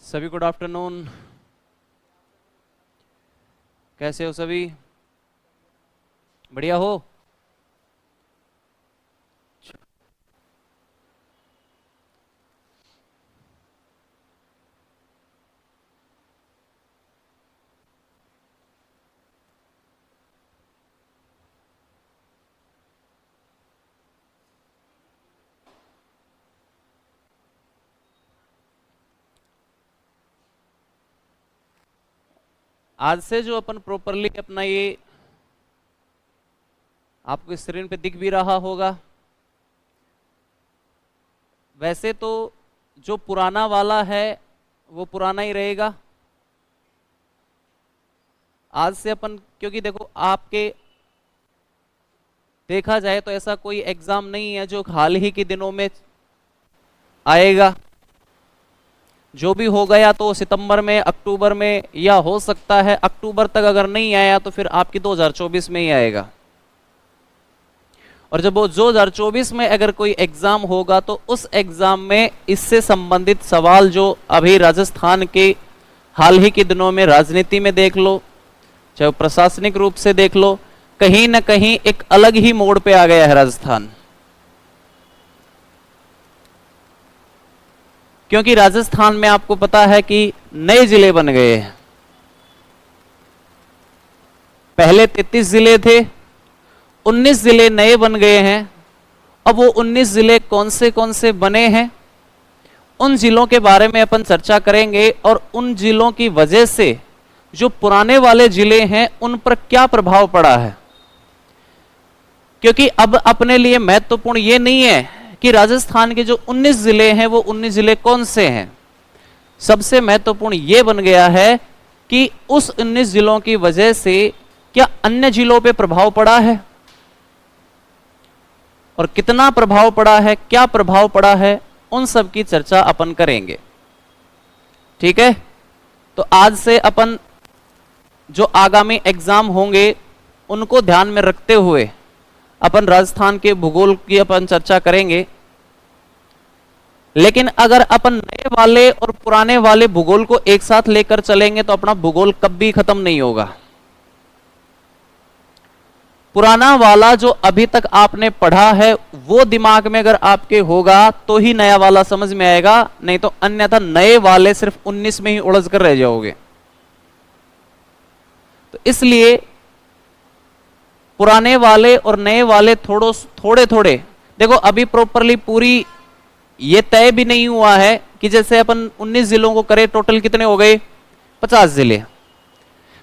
सभी good afternoon. कैसे हो सभी? बढ़िया हो? आज से जो अपन प्रॉपरली अपना ये आपको स्क्रीन पे दिख भी रहा होगा, वैसे तो जो पुराना वाला है वो पुराना ही रहेगा। आज से अपन, क्योंकि देखो आपके देखा जाए तो ऐसा कोई एग्जाम नहीं है जो हाल ही के दिनों में आएगा। जो भी होगा या तो सितंबर में, अक्टूबर में, या हो सकता है अक्टूबर तक अगर नहीं आया तो फिर आपकी 2024 में ही आएगा। और जब वो 2024 में अगर कोई एग्जाम होगा तो उस एग्जाम में इससे संबंधित सवाल जो अभी राजस्थान के हाल ही के दिनों में राजनीति में देख लो, चाहे प्रशासनिक रूप से देख लो, कहीं ना कहीं एक अलग ही मोड़ पे आ गया है राजस्थान। क्योंकि राजस्थान में आपको पता है कि नए जिले बन गए हैं। पहले 33 जिले थे, 19 जिले नए बन गए हैं। अब वो 19 जिले कौन से बने हैं, उन जिलों के बारे में अपन चर्चा करेंगे और उन जिलों की वजह से जो पुराने वाले जिले हैं उन पर क्या प्रभाव पड़ा है। क्योंकि अब अपने लिए महत्वपूर्ण ये नहीं है कि राजस्थान के जो 19 जिले हैं वो 19 जिले कौन से हैं। सबसे महत्वपूर्ण ये बन गया है कि उस 19 जिलों की वजह से क्या अन्य जिलों पे प्रभाव पड़ा है और कितना प्रभाव पड़ा है, क्या प्रभाव पड़ा है, उन सब की चर्चा अपन करेंगे। ठीक है, तो आज से अपन जो आगामी एग्जाम होंगे उनको ध्यान में रखते हुए अपन राजस्थान के भूगोल की अपन चर्चा करेंगे। लेकिन अगर अपन नए वाले और पुराने वाले भूगोल को एक साथ लेकर चलेंगे तो अपना भूगोल कभी खत्म नहीं होगा। पुराना वाला जो अभी तक आपने पढ़ा है वो दिमाग में अगर आपके होगा तो ही नया वाला समझ में आएगा, नहीं तो अन्यथा नए वाले सिर्फ 19 में ही उलझ कर रह जाओगे। तो इसलिए पुराने वाले और नए वाले थोड़े थोड़े देखो, अभी प्रॉपरली पूरी ये तय भी नहीं हुआ है कि जैसे अपन 19 जिलों को करें, टोटल कितने हो गए? 50 जिले।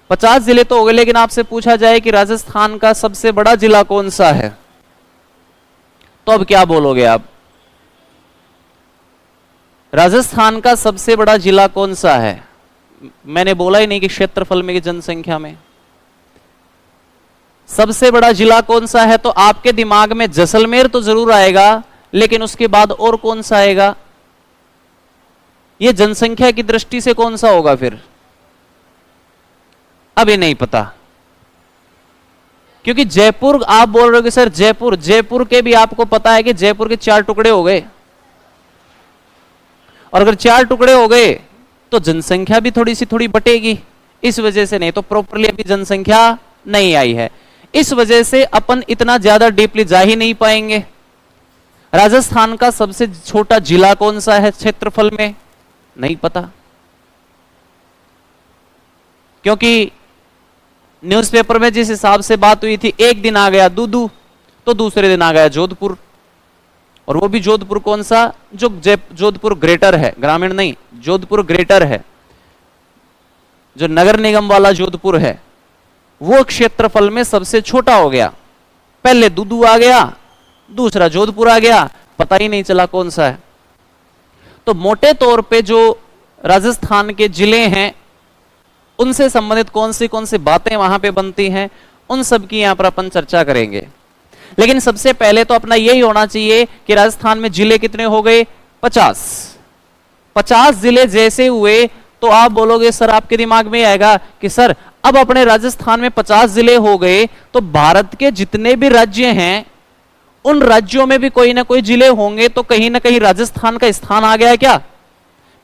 50 जिले तो हो गए, लेकिन आपसे पूछा जाए कि राजस्थान का सबसे बड़ा जिला कौन सा है, तो अब क्या बोलोगे आप? राजस्थान का सबसे बड़ा जिला कौन सा है? मैंने बोला ही नहीं कि क्षेत्रफल में, कि जनसंख्या में सबसे बड़ा जिला कौन सा है। तो आपके दिमाग में जैसलमेर तो जरूर आएगा, लेकिन उसके बाद और कौन सा आएगा? ये जनसंख्या की दृष्टि से कौन सा होगा फिर? अभी नहीं पता। क्योंकि जयपुर आप बोल रहे हो कि सर जयपुर के भी आपको पता है कि जयपुर के 4 टुकड़े हो गए, और अगर 4 टुकड़े हो गए तो जनसंख्या भी थोड़ी बटेगी। इस वजह से नहीं तो प्रॉपरली अभी जनसंख्या नहीं आई है, इस वजह से अपन इतना ज्यादा डीपली जा ही नहीं पाएंगे। राजस्थान का सबसे छोटा जिला कौन सा है क्षेत्रफल में? नहीं पता। क्योंकि न्यूज़पेपर में जिस हिसाब से बात हुई थी, एक दिन आ गया दूदू, तो दूसरे दिन आ गया जोधपुर, और वो भी जोधपुर कौन सा? जो जोधपुर ग्रेटर है, ग्रामीण नहीं, जोधपुर ग्रेटर है, जो नगर निगम वाला जोधपुर है, वो क्षेत्रफल में सबसे छोटा हो गया। पहले दूदू आ गया, दूसरा जोधपुर आ गया, पता ही नहीं चला कौन सा है। तो मोटे तौर पे जो राजस्थान के जिले हैं उनसे संबंधित कौन सी बातें वहां पे बनती हैं, उन सब की यहां पर अपन चर्चा करेंगे। लेकिन सबसे पहले तो अपना यही होना चाहिए कि राजस्थान में जिले कितने हो गए? 50। 50 जिले जैसे हुए तो आप बोलोगे, सर आपके दिमाग में आएगा कि सर अब अपने राजस्थान में 50 जिले हो गए तो भारत के जितने भी राज्य हैं उन राज्यों में भी कोई ना कोई जिले होंगे, तो कहीं ना कहीं राजस्थान का स्थान आ गया क्या?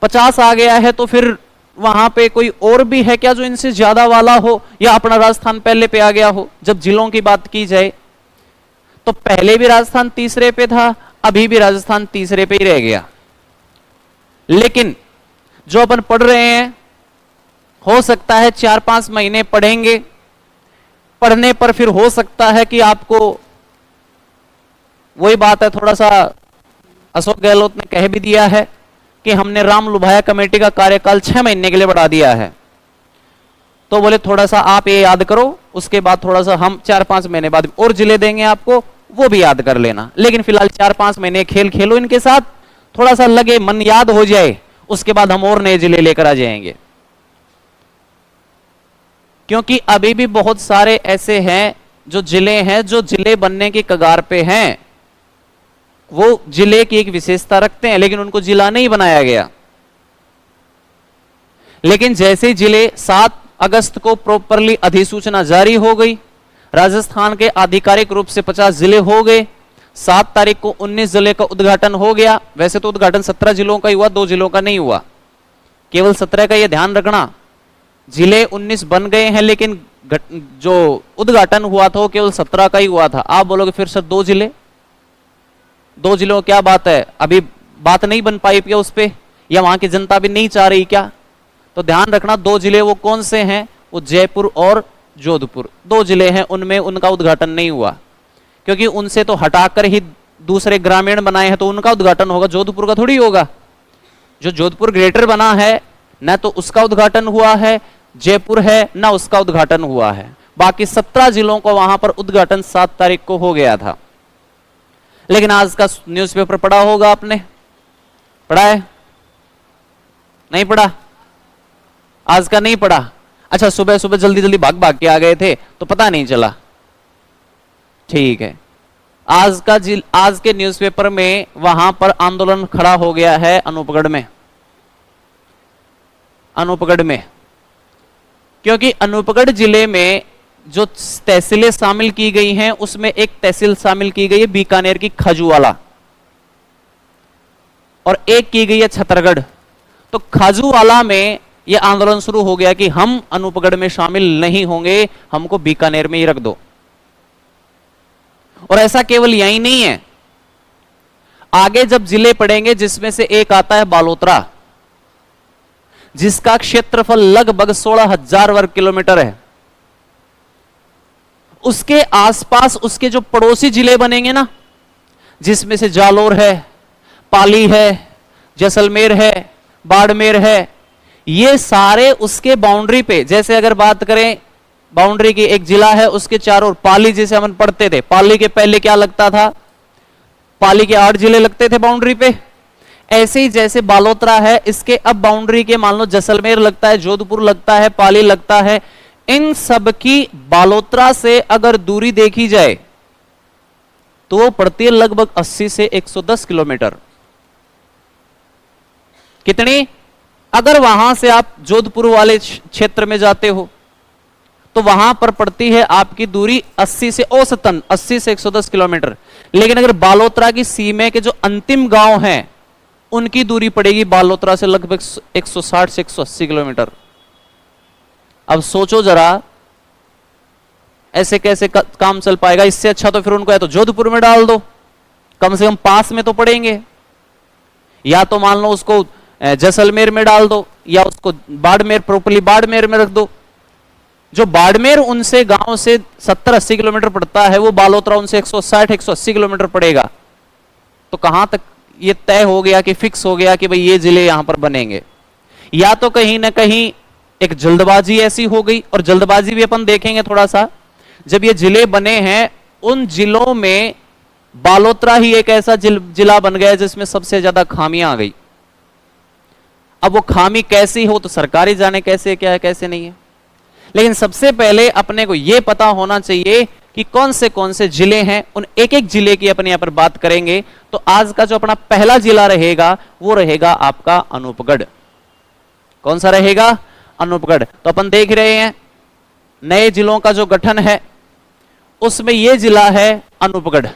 50 आ गया है तो फिर वहां पे कोई और भी है क्या जो इनसे ज्यादा वाला हो, या अपना राजस्थान पहले पे आ गया हो? जब जिलों की बात की जाए तो पहले भी राजस्थान तीसरे पे था, अभी भी राजस्थान तीसरे पे ही रह गया। लेकिन जो अपन पढ़ रहे हैं, हो सकता है 4-5 महीने पढ़ेंगे, पढ़ने पर फिर हो सकता है कि आपको वही बात है, थोड़ा सा अशोक गहलोत ने कह भी दिया है कि हमने राम लुभाया कमेटी का कार्यकाल 6 महीने के लिए बढ़ा दिया है। तो बोले थोड़ा सा आप ये याद करो, उसके बाद थोड़ा सा हम 4-5 महीने बाद और जिले देंगे आपको, वो भी याद कर लेना। लेकिन फिलहाल 4-5 महीने खेल खेलो इनके साथ, थोड़ा सा लगे मन याद हो जाए, उसके बाद हम और नए जिले लेकर आ जाएंगे। क्योंकि अभी भी बहुत सारे ऐसे हैं जो जिले हैं, जो जिले बनने की कगार पे हैं, वो जिले की एक विशेषता रखते हैं लेकिन उनको जिला नहीं बनाया गया। लेकिन जैसे जिले 7 अगस्त को प्रॉपरली अधिसूचना जारी हो गई, राजस्थान के आधिकारिक रूप से 50 जिले हो गए, 7 तारीख को 19 जिले का उद्घाटन हो गया। वैसे तो उद्घाटन 17 जिलों का ही हुआ, 2 जिलों का नहीं हुआ, केवल 17 का। यह ध्यान रखना, जिले 19 बन गए हैं लेकिन जो उद्घाटन हुआ था वो केवल 17 का ही हुआ था। आप बोलोगे फिर सर 2 जिले, 2 जिलों क्या बात है, अभी बात नहीं बन पाई क्या उस पे, या वहां की जनता भी नहीं चाह रही क्या? तो ध्यान रखना 2 जिले वो कौन से हैं, वो जयपुर और जोधपुर 2 जिले हैं, उनमें उनका उद्घाटन नहीं हुआ क्योंकि उनसे तो हटाकर ही दूसरे ग्रामीण बनाए हैं, तो उनका उद्घाटन होगा, जोधपुर का थोड़ी होगा। जो जोधपुर ग्रेटर बना है न तो उसका उद्घाटन हुआ है, जयपुर है ना उसका उद्घाटन हुआ है। बाकी 17 जिलों को वहां पर उद्घाटन 7 तारीख को हो गया था। लेकिन आज का न्यूज़पेपर पढ़ा होगा आपने, पढ़ा है? नहीं पढ़ा? आज का नहीं पढ़ा? अच्छा, सुबह सुबह जल्दी जल्दी भाग भाग के आ गए थे तो पता नहीं चला। ठीक है, आज के न्यूज़पेपर में वहां पर आंदोलन खड़ा हो गया है अनूपगढ़ में। अनूपगढ़ में क्योंकि अनूपगढ़ जिले में जो तहसीलें शामिल की गई हैं उसमें एक तहसील शामिल की गई है बीकानेर की खाजूवाला, और एक की गई है छतरगढ़। तो खाजूवाला में यह आंदोलन शुरू हो गया कि हम अनूपगढ़ में शामिल नहीं होंगे, हमको बीकानेर में ही रख दो। और ऐसा केवल यही नहीं है, आगे जब जिले पड़ेंगे जिसमें से एक आता है बालोतरा, जिसका क्षेत्रफल लगभग 16,000 वर्ग किलोमीटर है। उसके आसपास उसके जो पड़ोसी जिले बनेंगे ना, जिसमें से जालोर है, पाली है, जैसलमेर है, बाड़मेर है, ये सारे उसके बाउंड्री पे, जैसे अगर बात करें बाउंड्री की एक जिला है उसके चारों ओर, पाली जिसे हम पढ़ते थे, पाली के पहले क्या लगता था, पाली के 8 जिले लगते थे बाउंड्री पे। ऐसे ही जैसे बालोतरा है, इसके अब बाउंड्री के मान लो जैसलमेर लगता है, जोधपुर लगता है, पाली लगता है। इन सब की बालोतरा से अगर दूरी देखी जाए तो वो पड़ती है लगभग 80 से 110 किलोमीटर। कितनी? अगर वहां से आप जोधपुर वाले क्षेत्र में जाते हो तो वहां पर पड़ती है आपकी दूरी 80 से औसतन 80 से 110 किलोमीटर। लेकिन अगर बालोतरा की सीमा के जो अंतिम गांव हैं उनकी दूरी पड़ेगी बालोतरा से लगभग 160 से 180 किलोमीटर। अब सोचो जरा, ऐसे कैसे काम चल पाएगा? इससे अच्छा तो फिर उनको या तो जोधपुर में डाल दो, कम से कम पास में तो पड़ेंगे, या तो मान लो उसको जैसलमेर में डाल दो, या उसको बाड़मेर, प्रॉपर्ली बाड़मेर में रख दो। जो बाड़मेर उनसे गांव से 70-80 किलोमीटर पड़ता है, वो बालोतरा उनसे 160-180 किलोमीटर पड़ेगा। तो कहां तक ये तय हो गया कि फिक्स हो गया कि भाई ये जिले यहां पर बनेंगे? या तो कहीं ना कहीं एक जल्दबाजी ऐसी हो गई, और जल्दबाजी भी अपन देखेंगे थोड़ा सा। जब ये जिले बने हैं, उन जिलों में बालोतरा ही एक ऐसा जिला बन गया जिसमें सबसे ज्यादा खामियां आ गई। अब वो खामी कैसी हो तो सरकारी जाने, कैसे क्या है कैसे नहीं है। लेकिन सबसे पहले अपने को यह पता होना चाहिए कि कौन से जिले हैं। उन एक एक जिले की अपने यहां पर बात करेंगे। तो आज का जो अपना पहला जिला रहेगा वो रहेगा आपका अनूपगढ़। कौन सा रहेगा? अनूपगढ़। तो अपन देख रहे हैं नए जिलों का जो गठन है उसमें यह जिला है अनूपगढ़।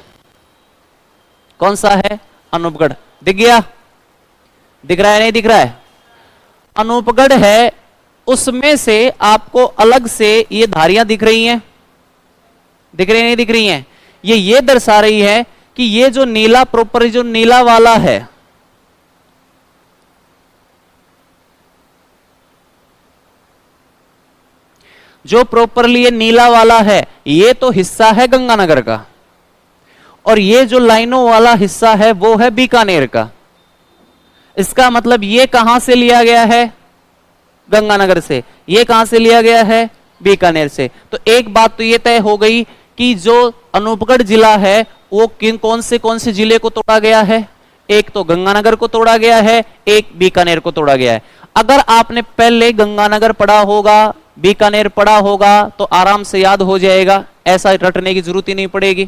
कौन सा है? अनूपगढ़। दिख गया? दिख रहा है नहीं दिख रहा है? अनूपगढ़ है उसमें से आपको अलग से ये धारियां दिख रही हैं, दिख रही नहीं दिख रही हैं? ये दर्शा रही है कि ये जो नीला प्रॉपर जो नीला वाला है, जो प्रॉपरली ये नीला वाला है, ये तो हिस्सा है गंगानगर का, और ये जो लाइनों वाला हिस्सा है वो है बीकानेर का। इसका मतलब ये कहां से लिया गया है? गंगानगर से। ये कहां से लिया गया है? बीकानेर से। तो एक बात तो ये तय हो गई कि जो अनूपगढ़ जिला है वो कौन से जिले को तोड़ा गया है? एक तो गंगानगर को तोड़ा गया है, एक बीकानेर को तोड़ा गया है। अगर आपने पहले गंगानगर पढ़ा होगा, बीकानेर पढ़ा होगा, तो आराम से याद हो जाएगा, ऐसा रटने की जरूरत ही नहीं पड़ेगी।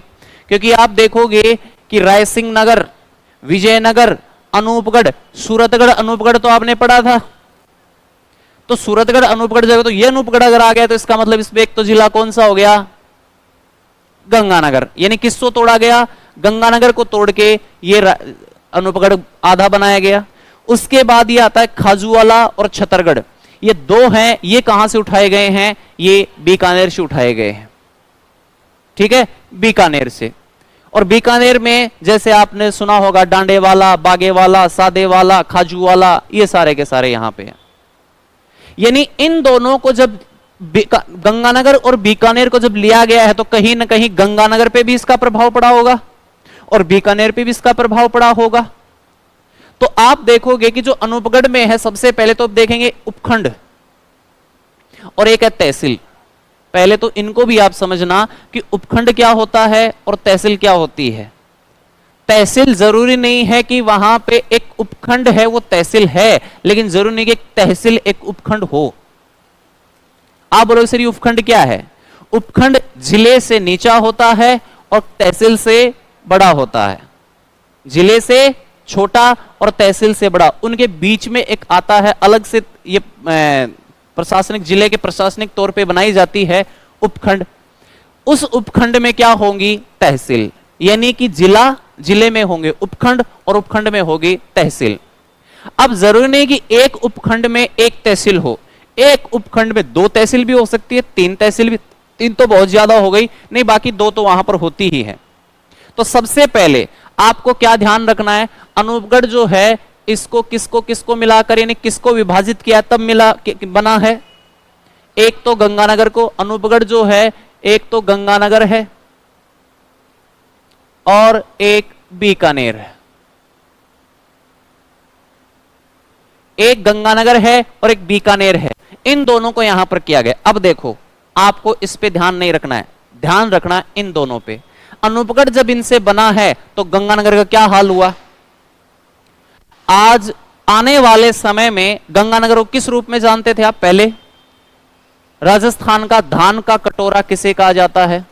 क्योंकि आप देखोगे कि रायसिंह नगर, विजयनगर, अनूपगढ़, सूरतगढ़, अनूपगढ़ तो आपने पढ़ा था। तो सूरतगढ़, अनूपगढ़ जगह, तो ये अनूपगढ़ अगर आ गया तो इसका मतलब इसमें एक तो जिला कौन सा हो गया? गंगानगर। यानी किसको तोड़ा गया? गंगानगर को तोड़ के ये अनूपगढ़ आधा बनाया गया। उसके बाद ये आता है खाजूवाला और छतरगढ़। ये दो हैं, ये कहां से उठाए गए हैं? ये बीकानेर से उठाए गए हैं। ठीक है, बीकानेर से। और बीकानेर में जैसे आपने सुना होगा डांडेवाला, बागेवाला, सादेवाला, खाजूवाला, ये सारे के सारे यहां पे हैं। यानी इन दोनों को जब गंगानगर और बीकानेर को जब लिया गया है तो कहीं ना कहीं गंगानगर पे भी इसका प्रभाव पड़ा होगा और बीकानेर पे भी इसका प्रभाव पड़ा होगा। तो आप देखोगे कि जो अनूपगढ़ में है, सबसे पहले तो देखेंगे उपखंड और एक है तहसील। पहले तो इनको भी आप समझना कि उपखंड क्या होता है और तहसील क्या होती है। तहसील जरूरी नहीं है कि वहां पे एक उपखंड है वो तहसील है, लेकिन जरूरी नहीं कि तहसील एक उपखंड हो। आप बोलोगे सर ये उपखंड क्या है? उपखंड जिले से नीचा होता है और तहसील से बड़ा होता है। जिले से छोटा और तहसील से बड़ा, उनके बीच में एक आता है अलग से, ये प्रशासनिक, जिले के प्रशासनिक तौर पे बनाई जाती है उपखंड। उस उपखंड में क्या होंगी? तहसील। यानी कि जिले में होंगे उपखंड और उपखंड में होगी तहसील। अब जरूरी नहीं कि एक उपखंड में एक तहसील हो, एक उपखंड में दो तहसील भी हो सकती है, तीन तहसील भी, तीन तो बहुत ज्यादा हो गई, नहीं बाकी दो तो वहां पर होती ही है। तो सबसे पहले आपको क्या ध्यान रखना है? अनूपगढ़ जो है इसको किसको किसको मिलाकर, यानी किसको विभाजित किया तब मिला बना है? एक तो गंगानगर को, अनूपगढ़ जो है एक तो गंगानगर है और एक बीकानेर है। एक गंगानगर है और एक बीकानेर है, इन दोनों को यहां पर किया गया। अब देखो, आपको इस पे ध्यान नहीं रखना है, ध्यान रखना इन दोनों पे। अनूपगढ़ जब इनसे बना है तो गंगानगर का क्या हाल हुआ? आज आने वाले समय में गंगानगर को किस रूप में जानते थे आप? पहले राजस्थान का धान का कटोरा किसे कहा जाता है?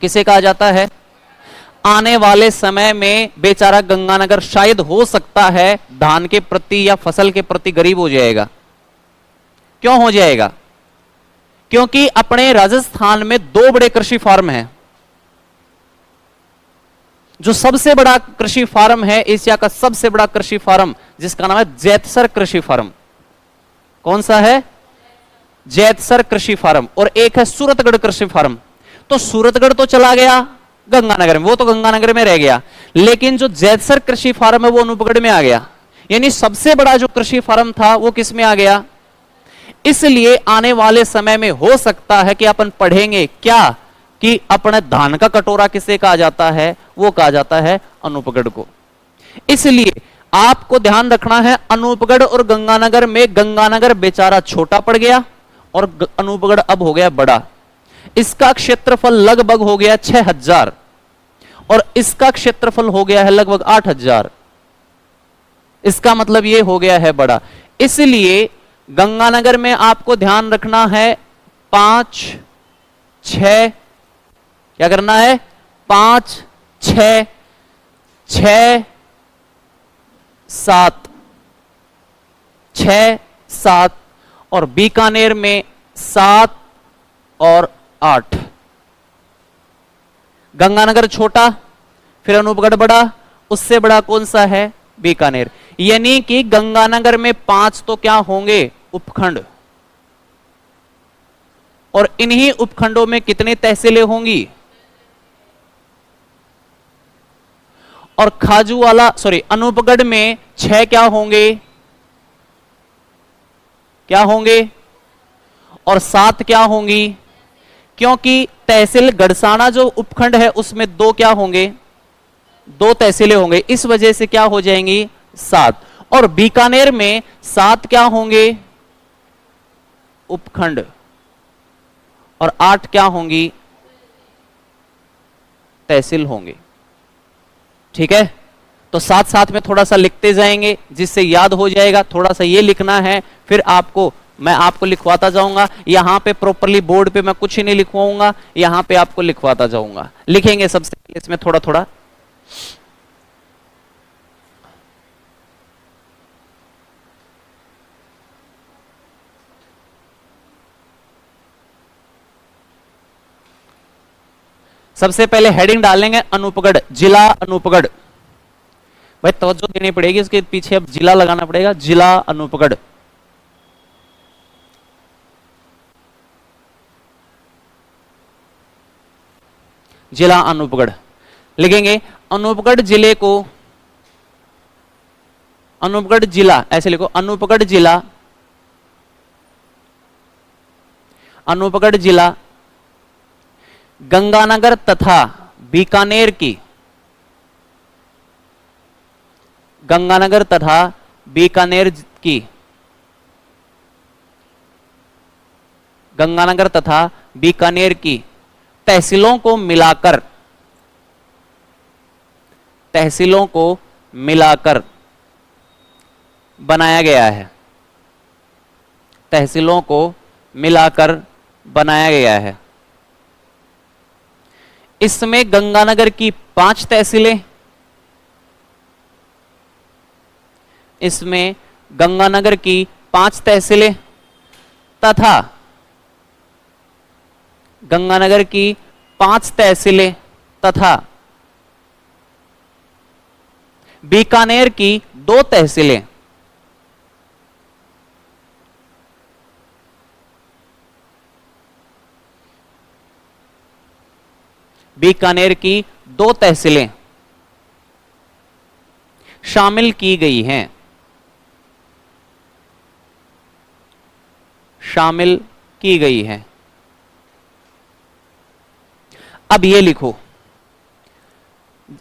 किसे कहा जाता है? आने वाले समय में बेचारा गंगानगर शायद हो सकता है धान के प्रति या फसल के प्रति गरीब हो जाएगा। क्यों हो जाएगा? क्योंकि अपने राजस्थान में दो बड़े कृषि फार्म हैं। जो सबसे बड़ा कृषि फार्म है, एशिया का सबसे बड़ा कृषि फार्म, जिसका नाम है जैतसर कृषि फार्म। कौन सा है? जैतसर कृषि फार्म। और एक है सूरतगढ़ कृषि फार्म। तो सूरतगढ़ तो चला गया गंगानगर में, वो तो गंगानगर में रह गया, लेकिन जो जैतसर कृषि फार्म है वो अनूपगढ़ में आ गया। यानी सबसे बड़ा जो कृषि फार्म था वो किस में आ गया? इसलिए आने वाले समय में हो सकता है कि अपन पढ़ेंगे क्या कि अपने धान का कटोरा किसे कहा जाता है? वो कहा जाता है अनूपगढ़ को। इसलिए आपको ध्यान रखना है, अनूपगढ़ और गंगानगर में गंगानगर बेचारा छोटा पड़ गया और अनूपगढ़ अब हो गया बड़ा। इसका क्षेत्रफल लगभग हो गया 6000 और इसका क्षेत्रफल हो गया है लगभग 8000। इसका मतलब ये हो गया है बड़ा। इसलिए गंगानगर में आपको ध्यान रखना है 5, 6, क्या करना है? 5, 6, 6, 7, 6, 7 और बीकानेर में 7 और 8। गंगानगर छोटा, फिर अनूपगढ़ बड़ा, उससे बड़ा कौन सा है? बीकानेर। यानी कि गंगानगर में 5 तो क्या होंगे, उपखंड, और इन्हीं उपखंडों में कितनी तहसीलें होंगी, और खाजूवाला सॉरी अनूपगढ़ में 6 क्या होंगे, क्या होंगे, और 7 क्या होंगी, क्योंकि तहसील गड़साना जो उपखंड है उसमें 2 क्या होंगे, 2 तहसीलें होंगे, इस वजह से क्या हो जाएंगी 7। और बीकानेर में 7 क्या होंगे, उपखंड, और 8 क्या होंगी, तहसील होंगे। ठीक है, तो साथ साथ में थोड़ा सा लिखते जाएंगे जिससे याद हो जाएगा। थोड़ा सा ये लिखना है, फिर आपको मैं आपको लिखवाता जाऊंगा। यहां पे प्रॉपरली बोर्ड पे मैं कुछ ही नहीं लिखवाऊंगा, यहां पे आपको लिखवाता जाऊंगा। लिखेंगे सबसे पहले इसमें थोड़ा थोड़ा। सबसे पहले हेडिंग डालेंगे अनूपगढ़, जिला अनूपगढ़। भाई तवज्जो देनी पड़ेगी, इसके पीछे अब जिला लगाना पड़ेगा, जिला अनूपगढ़। जिला अनूपगढ़ लिखेंगे। अनूपगढ़ जिले को, अनूपगढ़ जिला ऐसे लिखो, अनूपगढ़ जिला, अनूपगढ़ जिला गंगानगर तथा बीकानेर की, गंगानगर तथा बीकानेर की, गंगानगर तथा बीकानेर की तहसीलों को मिलाकर, तहसीलों को मिलाकर बनाया गया है, तहसीलों को मिलाकर बनाया गया है। इसमें गंगानगर की 5 तहसीलें, इसमें गंगानगर की 5 तहसीलें तथा गंगानगर की 5 तहसीलें तथा बीकानेर की 2 तहसीलें, बीकानेर की 2 तहसीलें शामिल की गई हैं, शामिल की गई हैं। अब ये लिखो,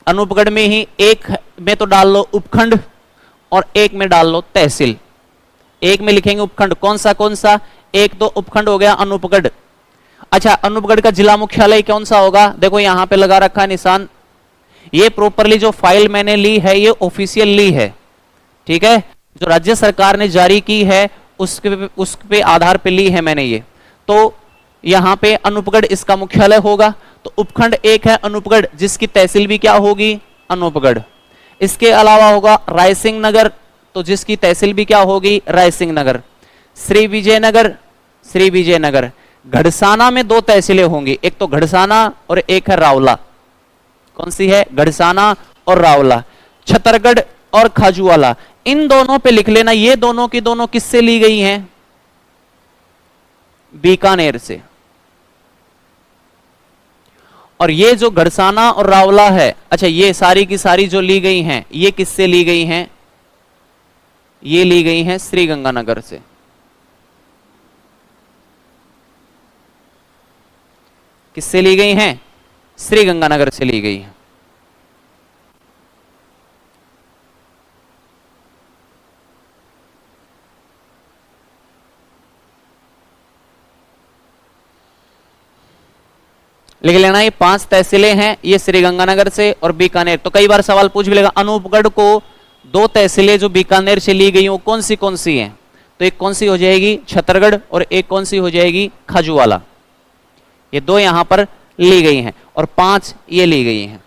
अनूपगढ़ में ही एक में तो डाल लो उपखंड और एक में डाल लो तहसील। एक में लिखेंगे उपखंड, कौन सा, एक तो उपखंड हो गया अनूपगढ़। अच्छा, अनूपगढ़ का जिला मुख्यालय कौन सा होगा, देखो यहां पे लगा रखा है निशान। ये प्रॉपरली जो फाइल मैंने ली है ये ऑफिशियल ली है, ठीक है, जो राज्य सरकार ने जारी की है उसके आधार पे ली है मैंने ये। तो यहां पे अनूपगढ़ इसका मुख्यालय होगा। तो उपखंड एक है अनूपगढ़, जिसकी तहसील भी क्या होगी, अनूपगढ़। इसके अलावा होगा रायसिंह नगर, तो जिसकी तहसील भी क्या होगी, रायसिंह नगर। श्री विजयनगर, श्री विजयनगर। घड़साना में 2 तहसीलें होंगी, एक तो घड़साना और एक है रावला। कौन सी है, घड़साना और रावला। छतरगढ़ और खाजूवाला, इन दोनों पे लिख लेना, ये दोनों की दोनों किससे ली गई हैं, बीकानेर से। और ये जो घड़साना और रावला है, अच्छा ये सारी की सारी जो ली गई हैं ये किससे ली गई हैं, ये ली गई हैं श्री गंगानगर से। किससे ली गई हैं, श्री गंगानगर से ली गई हैं। लिख लेना, ये 5 तहसीलें हैं, ये श्री गंगानगर से और बीकानेर। तो कई बार सवाल पूछ भी लेगा, अनूपगढ़ को 2 तहसीलें जो बीकानेर से ली गई वो कौन सी हैं, तो एक कौन सी हो जाएगी, छतरगढ़, और एक कौन सी हो जाएगी, खाजूवाला। ये 2 यहां पर ली गई हैं और 5 ये ली गई हैं।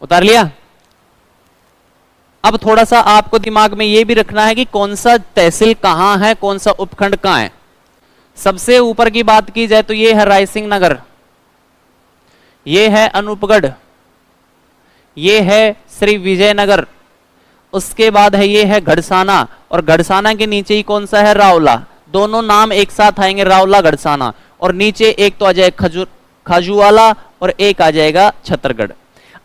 उतार लिया। अब थोड़ा सा आपको दिमाग में यह भी रखना है कि कौन सा तहसील कहां है, कौन सा उपखंड कहां है। सबसे ऊपर की बात की जाए तो यह है रायसिंह नगर, यह है अनूपगढ़, यह है श्री विजयनगर, उसके बाद है ये है घड़साना, और घड़साना के नीचे ही कौन सा है, रावला। दोनों नाम एक साथ आएंगे, रावला घड़साना, और नीचे एक तो आ जाएगा खाजूवाला और एक आ जाएगा छतरगढ़।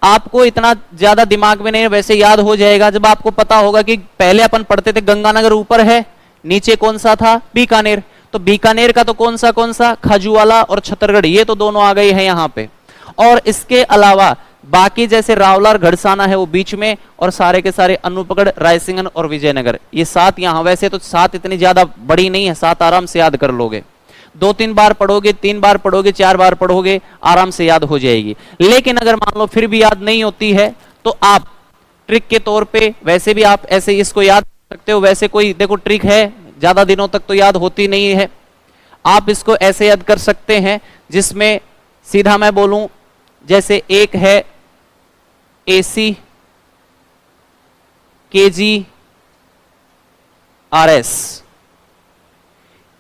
आपको इतना ज्यादा दिमाग में नहीं, वैसे याद हो जाएगा जब आपको पता होगा कि पहले अपन पढ़ते थे गंगानगर ऊपर है, नीचे कौन सा था, बीकानेर। तो बीकानेर का तो कौन सा खाजूवाला और छतरगढ़, ये तो दोनों आ गए हैं यहां पे। और इसके अलावा बाकी जैसे रावला और घड़साना है वो बीच में, और सारे के सारे अनूपगढ़, रायसिंगन और विजयनगर, ये 7 यहां। वैसे तो 7 इतनी ज्यादा बड़ी नहीं है, 7 आराम से याद कर लोगे। 2-3 बार पढ़ोगे, 3 बार पढ़ोगे, 4 बार पढ़ोगे, आराम से याद हो जाएगी। लेकिन अगर मान लो फिर भी याद नहीं होती है तो आप ट्रिक के तौर पे वैसे भी आप ऐसे इसको याद कर सकते हो। वैसे कोई देखो ट्रिक है, ज्यादा दिनों तक तो याद होती नहीं है। आप इसको ऐसे याद कर सकते हैं जिसमें सीधा मैं बोलूं, जैसे एक है AC KG RS,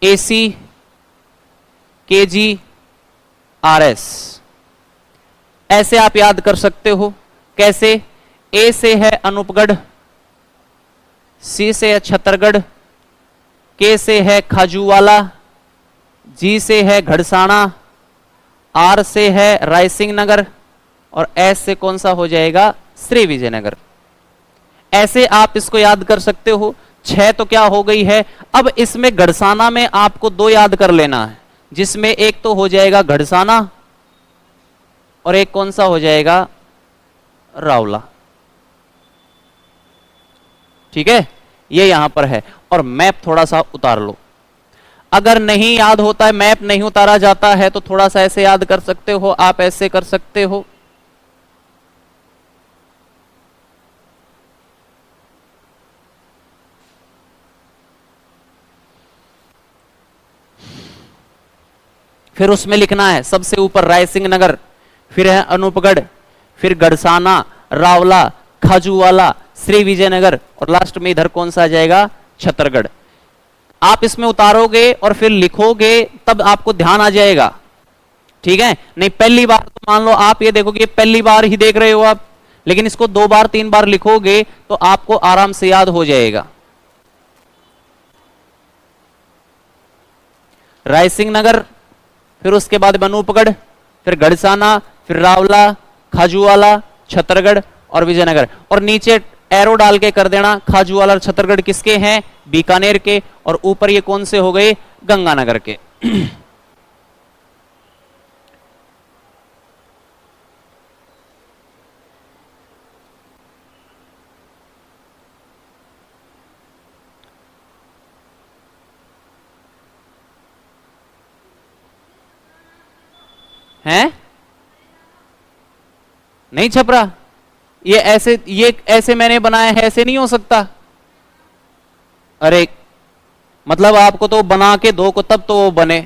AC KG RS, ऐसे आप याद कर सकते हो। कैसे? A से है अनूपगढ़, C से है छतरगढ़, K से है खाजूवाला, G से है घड़साना, R से है रायसिंह नगर, और S से कौन सा हो जाएगा, श्री विजयनगर। ऐसे आप इसको याद कर सकते हो। 6 तो क्या हो गई है। अब इसमें घड़साना में आपको 2 याद कर लेना है, जिसमें एक तो हो जाएगा घड़साना और एक कौन सा हो जाएगा, रावला। ठीक है, ये यहां पर है। और मैप थोड़ा सा उतार लो। अगर नहीं याद होता है, मैप नहीं उतारा जाता है, तो थोड़ा सा ऐसे याद कर सकते हो, आप ऐसे कर सकते हो। फिर उसमें लिखना है सबसे ऊपर रायसिंह नगर, फिर है अनूपगढ़, फिर घड़साना, रावला, खाजूवाला, श्री विजयनगर, और लास्ट में इधर कौन सा आ जाएगा, छतरगढ़। आप इसमें उतारोगे और फिर लिखोगे तब आपको ध्यान आ जाएगा। ठीक है, नहीं पहली बार तो मान लो आप ये देखो कि पहली बार ही देख रहे हो आप, लेकिन इसको 2 बार 3 बार लिखोगे तो आपको आराम से याद हो जाएगा। रायसिंह नगर, फिर उसके बाद अनूपगढ़, फिर घड़साना, फिर रावला, खाजूवाला, छतरगढ़ और विजयनगर। और नीचे एरो डाल के कर देना, खाजूवाला और छतरगढ़ किसके हैं, बीकानेर के, और ऊपर ये कौन से हो गए, गंगानगर के। हैं? नहीं छप रहा ये ऐसे मैंने बनाया है, ऐसे नहीं हो सकता। अरे मतलब आपको तो बना के दो को तब तो वो बने।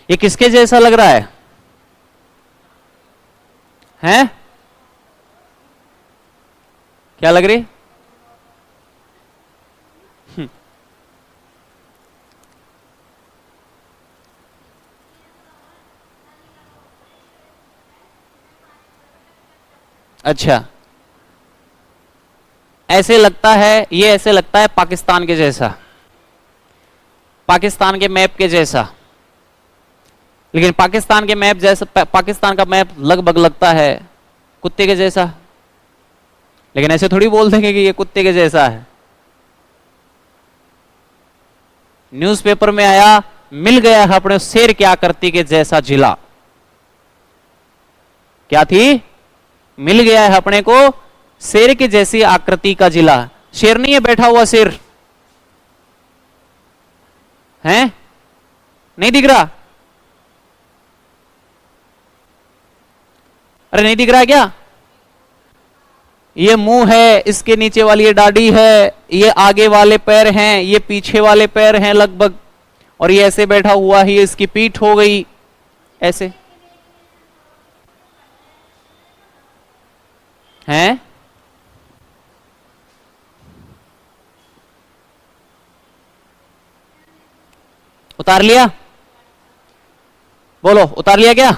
ये किसके जैसा लग रहा है? हैं? क्या लग रही? अच्छा, ऐसे लगता है, ये ऐसे लगता है पाकिस्तान के जैसा, पाकिस्तान के मैप के जैसा। लेकिन पाकिस्तान के मैप जैसा, पाकिस्तान का मैप लगभग लगता है कुत्ते के जैसा। लेकिन ऐसे थोड़ी बोल देंगे कि ये कुत्ते के जैसा है। न्यूज़पेपर में आया, मिल गया है अपने शेर की आकृति के जैसा जिला। क्या थी? मिल गया है अपने को शेर के जैसी आकृति का जिला। शेर नहीं है बैठा हुआ शेर, है? नहीं दिख रहा? अरे नहीं दिख रहा क्या? ये मुंह है, इसके नीचे वाली ये डाडी है, ये आगे वाले पैर हैं, ये पीछे वाले पैर हैं लगभग, और ये ऐसे बैठा हुआ ही, इसकी पीठ हो गई ऐसे हैं। उतार लिया? बोलो उतार लिया क्या?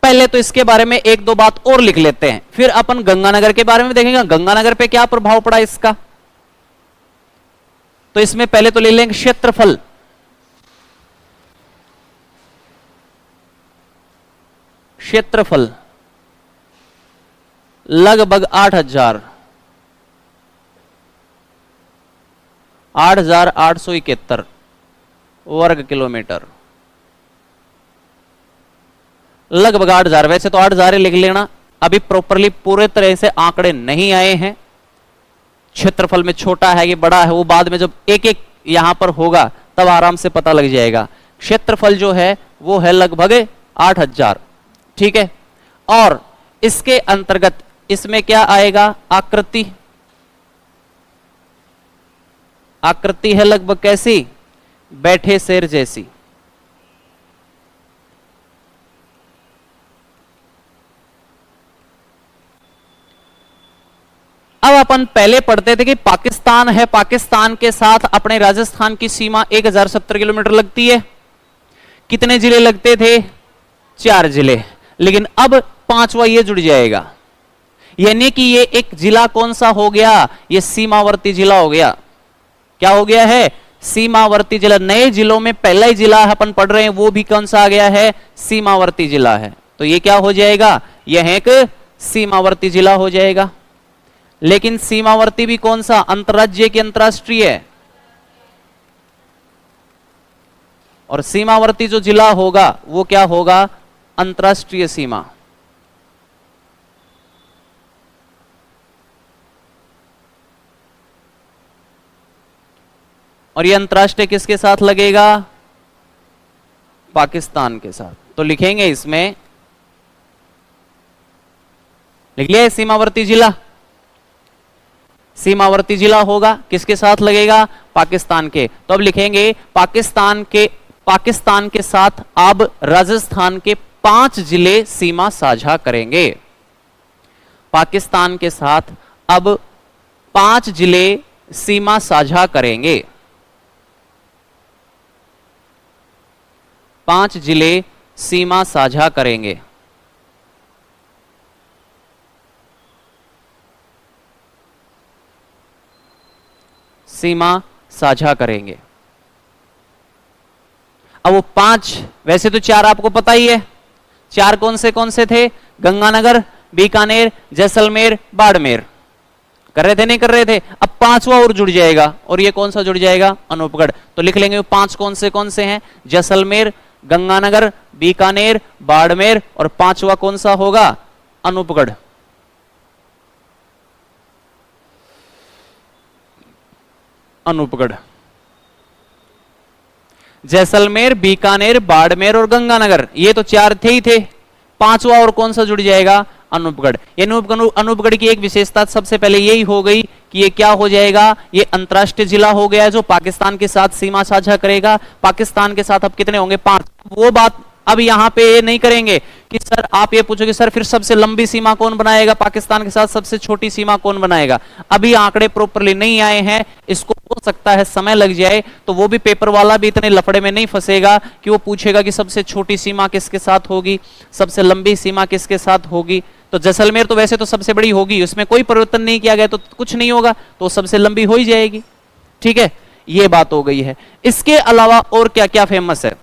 पहले तो इसके बारे में एक दो बात और लिख लेते हैं, फिर अपन गंगानगर के बारे में देखेंगे गंगानगर पे क्या प्रभाव पड़ा इसका। तो इसमें पहले तो ले लेंगे क्षेत्रफल। क्षेत्रफल लगभग 8,871 वर्ग किलोमीटर, लगभग 8,000। वैसे तो 8,000 लिख लेना, अभी प्रॉपरली पूरे तरह से आंकड़े नहीं आए हैं। क्षेत्रफल में छोटा है कि बड़ा है वो बाद में जब एक एक यहां पर होगा तब आराम से पता लग जाएगा। क्षेत्रफल जो है वो है लगभग 8,000, ठीक है। और इसके अंतर्गत इसमें क्या आएगा? आकृति। आकृति है लगभग कैसी? बैठे शेर जैसी। अब अपन पहले पढ़ते थे कि पाकिस्तान है, पाकिस्तान के साथ अपने राजस्थान की सीमा 1070 किलोमीटर लगती है। कितने जिले लगते थे? 4 जिले, लेकिन अब 5वां ये जुड़ जाएगा, यानी कि ये एक जिला कौन सा हो गया? ये सीमावर्ती जिला हो गया। क्या हो गया है? सीमावर्ती जिला। नए जिलों में पहला ही जिला अपन पढ़ रहे हैं वो भी कौन सा आ गया है? सीमावर्ती जिला है। तो ये क्या हो जाएगा? यह एक सीमावर्ती जिला हो जाएगा। लेकिन सीमावर्ती भी कौन सा? अंतरराज्य की अंतरराष्ट्रीय है। और सीमावर्ती जो जिला होगा वो क्या होगा? अंतरराष्ट्रीय सीमा। और ये अंतरराष्ट्रीय किसके साथ लगेगा? पाकिस्तान के साथ। तो लिखेंगे इसमें, लिख लिया सीमावर्ती जिला। सीमावर्ती जिला होगा किसके साथ लगेगा? पाकिस्तान के। तो अब लिखेंगे पाकिस्तान के साथ अब राजस्थान के 5 जिले सीमा साझा करेंगे। पाकिस्तान के साथ अब 5 जिले सीमा साझा करेंगे। 5 जिले सीमा साझा करेंगे। सीमा साझा करेंगे। अब वो 5, वैसे तो 4 आपको पता ही है। 4 कौन से थे? गंगानगर, बीकानेर, जैसलमेर, बाड़मेर। कर रहे थे नहीं कर रहे थे? अब 5वां और जुड़ जाएगा, और ये कौन सा जुड़ जाएगा? अनूपगढ़। तो लिख लेंगे 5 कौन से हैं? जैसलमेर, गंगानगर, बीकानेर, बाड़मेर, और 5वां कौन सा होगा? अनूपगढ़। अनूपगढ़। जैसलमेर, बीकानेर, बाड़मेर और गंगानगर, ये तो 4 थे ही थे। 5वां और कौन सा जुड़ जाएगा? अनूपगढ़। ये अनूपगढ़ की एक विशेषता सबसे पहले यही हो गई कि ये क्या हो जाएगा? ये अंतरराष्ट्रीय जिला हो गया जो पाकिस्तान के साथ सीमा साझा करेगा। पाकिस्तान के साथ अब कितने होंगे? 5। वो बात अब यहां पे ये नहीं करेंगे कि सर आप ये पूछोगे सर फिर सबसे लंबी सीमा कौन बनाएगा पाकिस्तान के साथ, सबसे छोटी सीमा कौन बनाएगा? अभी आंकड़े प्रॉपरली नहीं आए हैं, इसको हो सकता है समय लग जाए, तो वो भी पेपर वाला भी इतने लफड़े में नहीं फंसेगा कि वो पूछेगा कि सबसे छोटी सीमा किसके साथ होगी, सबसे लंबी सीमा किसके साथ होगी। तो जैसलमेर तो वैसे तो सबसे बड़ी होगी, उसमें कोई परिवर्तन नहीं किया गया तो कुछ नहीं होगा, तो सबसे लंबी हो ही जाएगी। ठीक है, ये बात हो गई है। इसके अलावा और क्या क्या फेमस है?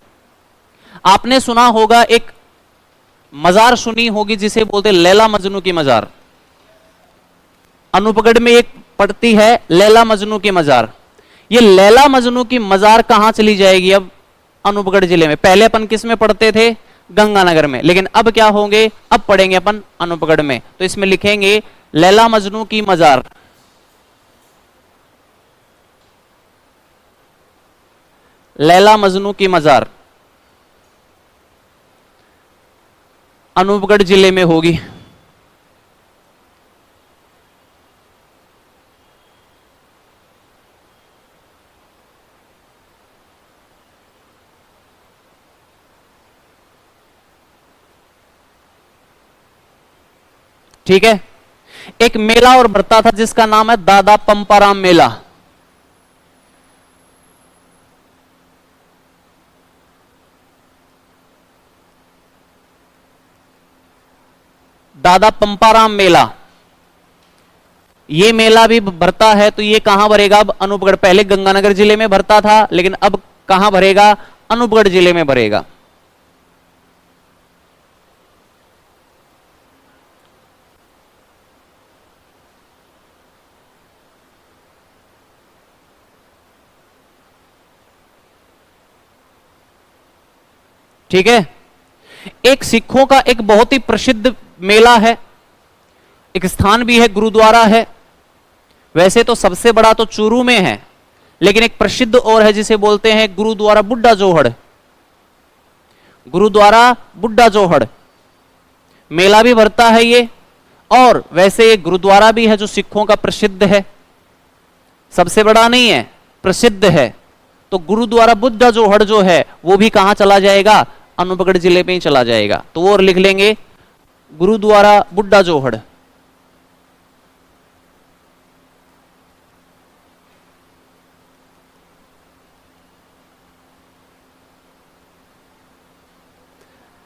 आपने सुना होगा, एक मजार सुनी होगी जिसे बोलते लैला मजनू की मजार। अनूपगढ़ में एक पड़ती है लैला मजनू की मजार। ये लैला मजनू की मजार कहां चली जाएगी? अब अनूपगढ़ जिले में। पहले अपन किस में पढ़ते थे? गंगानगर में। लेकिन अब क्या होंगे? अब पढ़ेंगे अपन अनूपगढ़ में। तो इसमें लिखेंगे लैला मजनू की मजार। लैला मजनू की मजार अनूपगढ़ जिले में होगी। ठीक है। एक मेला और भरता था जिसका नाम है दादा पंपाराम मेला। दादा पंपाराम मेला, ये मेला भी भरता है। तो ये कहां भरेगा अब? अनूपगढ़। पहले गंगानगर जिले में भरता था, लेकिन अब कहां भरेगा? अनूपगढ़ जिले में भरेगा। ठीक है। एक सिखों का एक बहुत ही प्रसिद्ध मेला है, एक स्थान भी है, गुरुद्वारा है। वैसे तो सबसे बड़ा तो चूरू में है, लेकिन एक प्रसिद्ध और है जिसे बोलते हैं गुरुद्वारा बुड्ढा जोहड़। गुरुद्वारा बुड्ढा जोहड़ मेला भी भरता है ये, और वैसे ये गुरुद्वारा भी है जो सिखों का प्रसिद्ध है। सबसे बड़ा नहीं है, प्रसिद्ध है। तो गुरुद्वारा बुड्ढा जोहड़ जो है वो भी कहां चला जाएगा? अनूपगढ़ जिले में ही चला जाएगा। तो वो और लिख लेंगे गुरुद्वारा बुड्ढा जोहड़।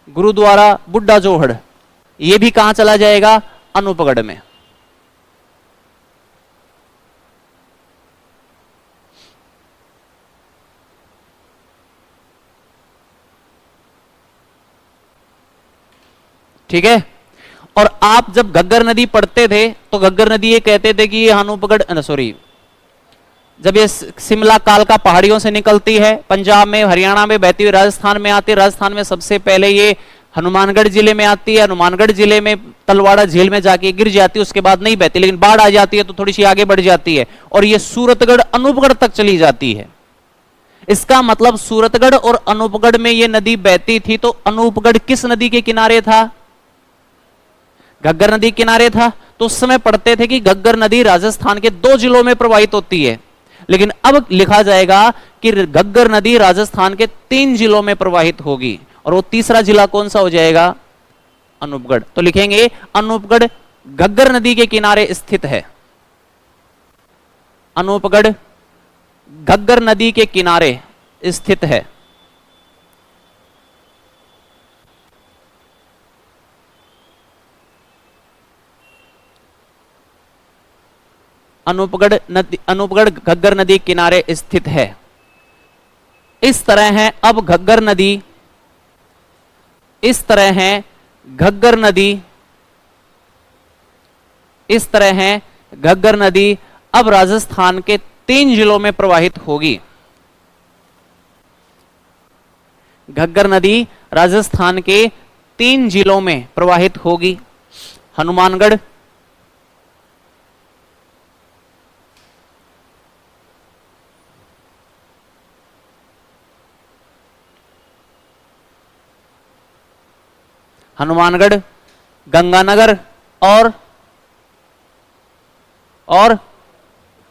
गुरुद्वारा बुड्ढा जोहड़ ये भी कहां चला जाएगा? अनूपगढ़ में। ठीक है। और आप जब घग्गर नदी पढ़ते थे तो घग्गर नदी ये कहते थे कि ये अनूपगढ़, सॉरी, जब ये शिमला कालका पहाड़ियों से निकलती है, पंजाब में हरियाणा में बहती हुई राजस्थान में आती है। राजस्थान में सबसे पहले ये हनुमानगढ़ जिले में आती है। हनुमानगढ़ जिले में तलवाड़ा झील में जाके गिर जाती है, उसके बाद नहीं बहती, लेकिन बाढ़ आ जाती है तो थोड़ी सी आगे बढ़ जाती है और ये सूरतगढ़ अनूपगढ़ तक चली जाती है। इसका मतलब सूरतगढ़ और अनूपगढ़ में ये नदी बहती थी। तो अनूपगढ़ किस नदी के किनारे था? घग्गर नदी किनारे था। तो उस समय पढ़ते थे कि घग्गर नदी राजस्थान के 2 जिलों में प्रवाहित होती है, लेकिन अब लिखा जाएगा कि घग्गर नदी राजस्थान के 3 जिलों में प्रवाहित होगी। और वो तीसरा जिला कौन सा हो जाएगा? अनूपगढ़। तो लिखेंगे अनूपगढ़ घग्गर नदी के किनारे स्थित है। अनूपगढ़ घग्गर नदी के किनारे स्थित है। अनूपगढ़ घग्गर नदी किनारे स्थित है। इस तरह है अब घग्गर नदी, इस तरह है घग्गर नदी, इस तरह है घग्गर नदी अब राजस्थान के 3 जिलों में प्रवाहित होगी। घग्गर नदी राजस्थान के 3 जिलों में प्रवाहित होगी। हनुमानगढ़, हनुमानगढ़, गंगानगर और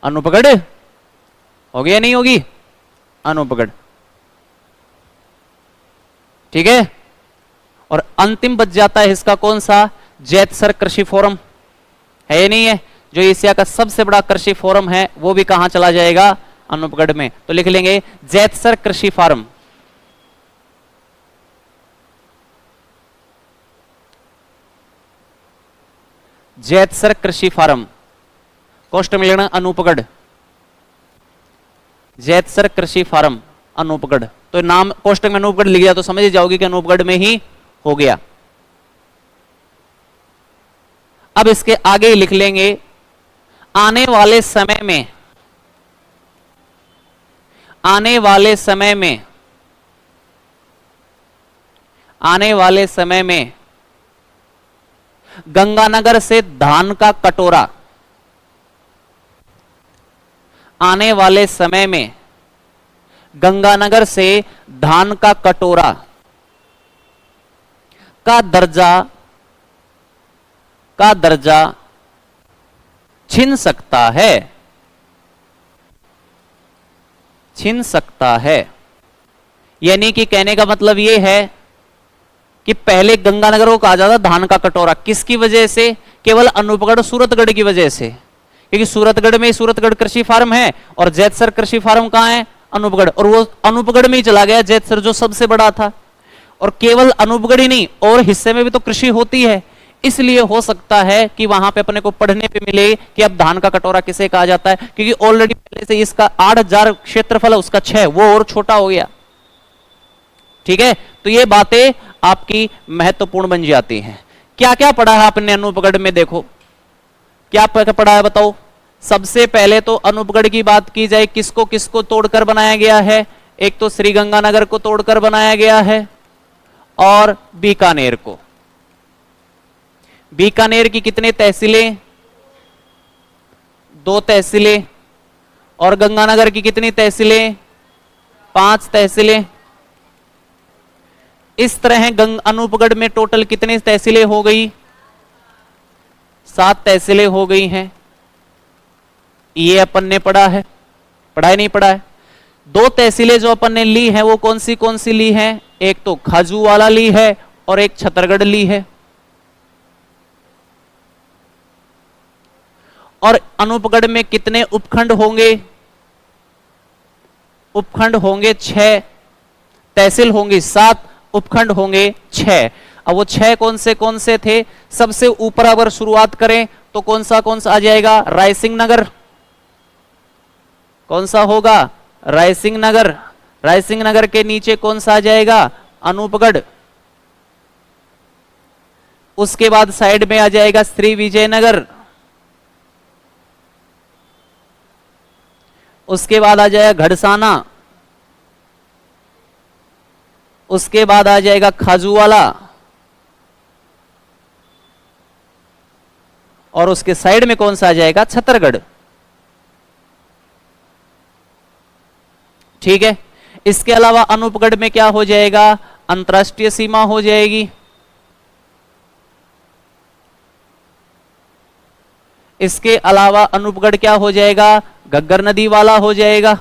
अनूपगढ़। होगी या नहीं होगी? अनूपगढ़। ठीक है। और अंतिम बच जाता है इसका कौन सा? जैतसर कृषि फोरम है या नहीं है? जो एशिया का सबसे बड़ा कृषि फोरम है वो भी कहां चला जाएगा? अनूपगढ़ में। तो लिख लेंगे जैतसर कृषि फार्म। जैतसर कृषि फार्म कोष्ट में लेना अनूपगढ़। जैतसर कृषि फार्म अनूपगढ़। तो नाम कोष्टक में अनूपगढ़ लिख दिया तो समझ जाओगे कि अनूपगढ़ में ही हो गया। अब इसके आगे ही लिख लेंगे आने वाले समय में, आने वाले समय में, आने वाले समय में गंगानगर से धान का कटोरा, आने वाले समय में गंगानगर से धान का कटोरा का दर्जा छिन सकता है, छिन सकता है। यानी कि कहने का मतलब यह है कि पहले गंगानगर को कहा जाता धान का कटोरा, किसकी वजह से केवल अनूपगढ़ सूरतगढ़ की वजह से, क्योंकि सूरतगढ़ में सूरतगढ़ कृषि फार्म है और जैतसर कृषि फार्म कहां है, अनूपगढ़, और वो अनूपगढ़ में ही चला गया जैतसर जो सबसे बड़ा था। और केवल अनूपगढ़ ही नहीं और हिस्से में भी तो कृषि होती है, इसलिए हो सकता है कि वहां पे अपने को पढ़ने पे मिले कि अब धान का कटोरा किसे कहा जाता है, क्योंकि ऑलरेडी पहले से इसका 8000 क्षेत्रफल है, उसका 6 वो और छोटा हो गया। ठीक है, तो ये बातें आपकी महत्वपूर्ण बन जाती हैं। क्या क्या पढ़ा है आपने अनूपगढ़ में, देखो क्या पढ़ा है बताओ। सबसे पहले तो अनूपगढ़ की बात की जाए, किसको किसको तोड़कर बनाया गया है, एक तो श्रीगंगानगर को तोड़कर बनाया गया है और बीकानेर को। बीकानेर की कितने तहसीलें, 2 तहसीलें, और गंगानगर की कितनी तहसीलें, 5 तहसीलें। इस तरह अनूपगढ़ में टोटल कितनी तहसीलें हो गई, 7 तहसीलें हो गई हैं। ये अपन ने पढ़ा है, पढ़ा है नहीं पढ़ा है। 2 तहसीलें जो अपन ने ली हैं वो कौन सी ली हैं, एक तो खाजूवाला ली है और एक छतरगढ़ ली है। और अनूपगढ़ में कितने उपखंड होंगे, उपखंड होंगे 6, तहसील होंगी 7, उपखंड होंगे 6। अब वो 6 कौन से थे, सबसे ऊपर अगर शुरुआत करें तो कौन सा आ जाएगा, रायसिंह नगर। कौन सा होगा, रायसिंह नगर। रायसिंह नगर के नीचे कौन सा आ जाएगा, अनूपगढ़। उसके बाद साइड में आ जाएगा श्री विजयनगर। उसके बाद आ जाएगा घड़साना। उसके बाद आ जाएगा खाजूवाला और उसके साइड में कौन सा आ जाएगा, छतरगढ़। ठीक है, इसके अलावा अनूपगढ़ में क्या हो जाएगा, अंतर्राष्ट्रीय सीमा हो जाएगी। इसके अलावा अनूपगढ़ क्या हो जाएगा, घग्गर नदी वाला हो जाएगा।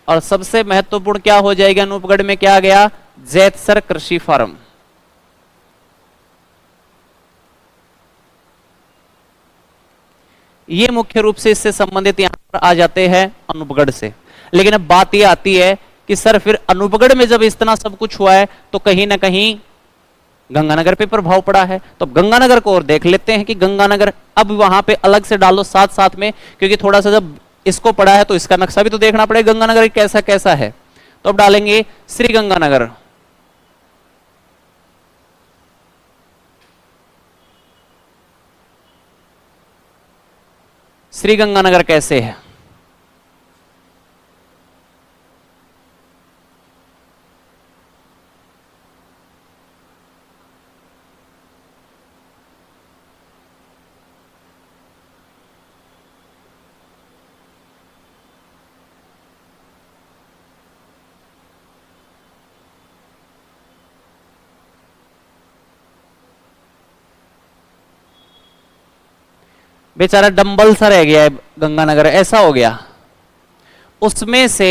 और सबसे महत्वपूर्ण क्या हो जाएगा अनूपगढ़ में, क्या आ गया, जैतसर कृषि फार्म। ये मुख्य रूप से इससे संबंधित यहां पर आ जाते हैं अनूपगढ़ से। लेकिन अब बात ये आती है कि सर फिर अनूपगढ़ में जब इतना सब कुछ हुआ है तो कहीं ना कहीं गंगानगर पे प्रभाव पड़ा है। तो गंगानगर को और देख लेते हैं कि गंगानगर अब वहां पे अलग से डालो साथ साथ में, क्योंकि थोड़ा सा जब इसको पढ़ा है तो इसका नक्शा भी तो देखना पड़ेगा गंगानगर कैसा कैसा है। तो अब डालेंगे श्री गंगानगर। श्री गंगानगर कैसे है, बेचारा डंबल सा रह गया है गंगानगर, ऐसा हो गया। उसमें से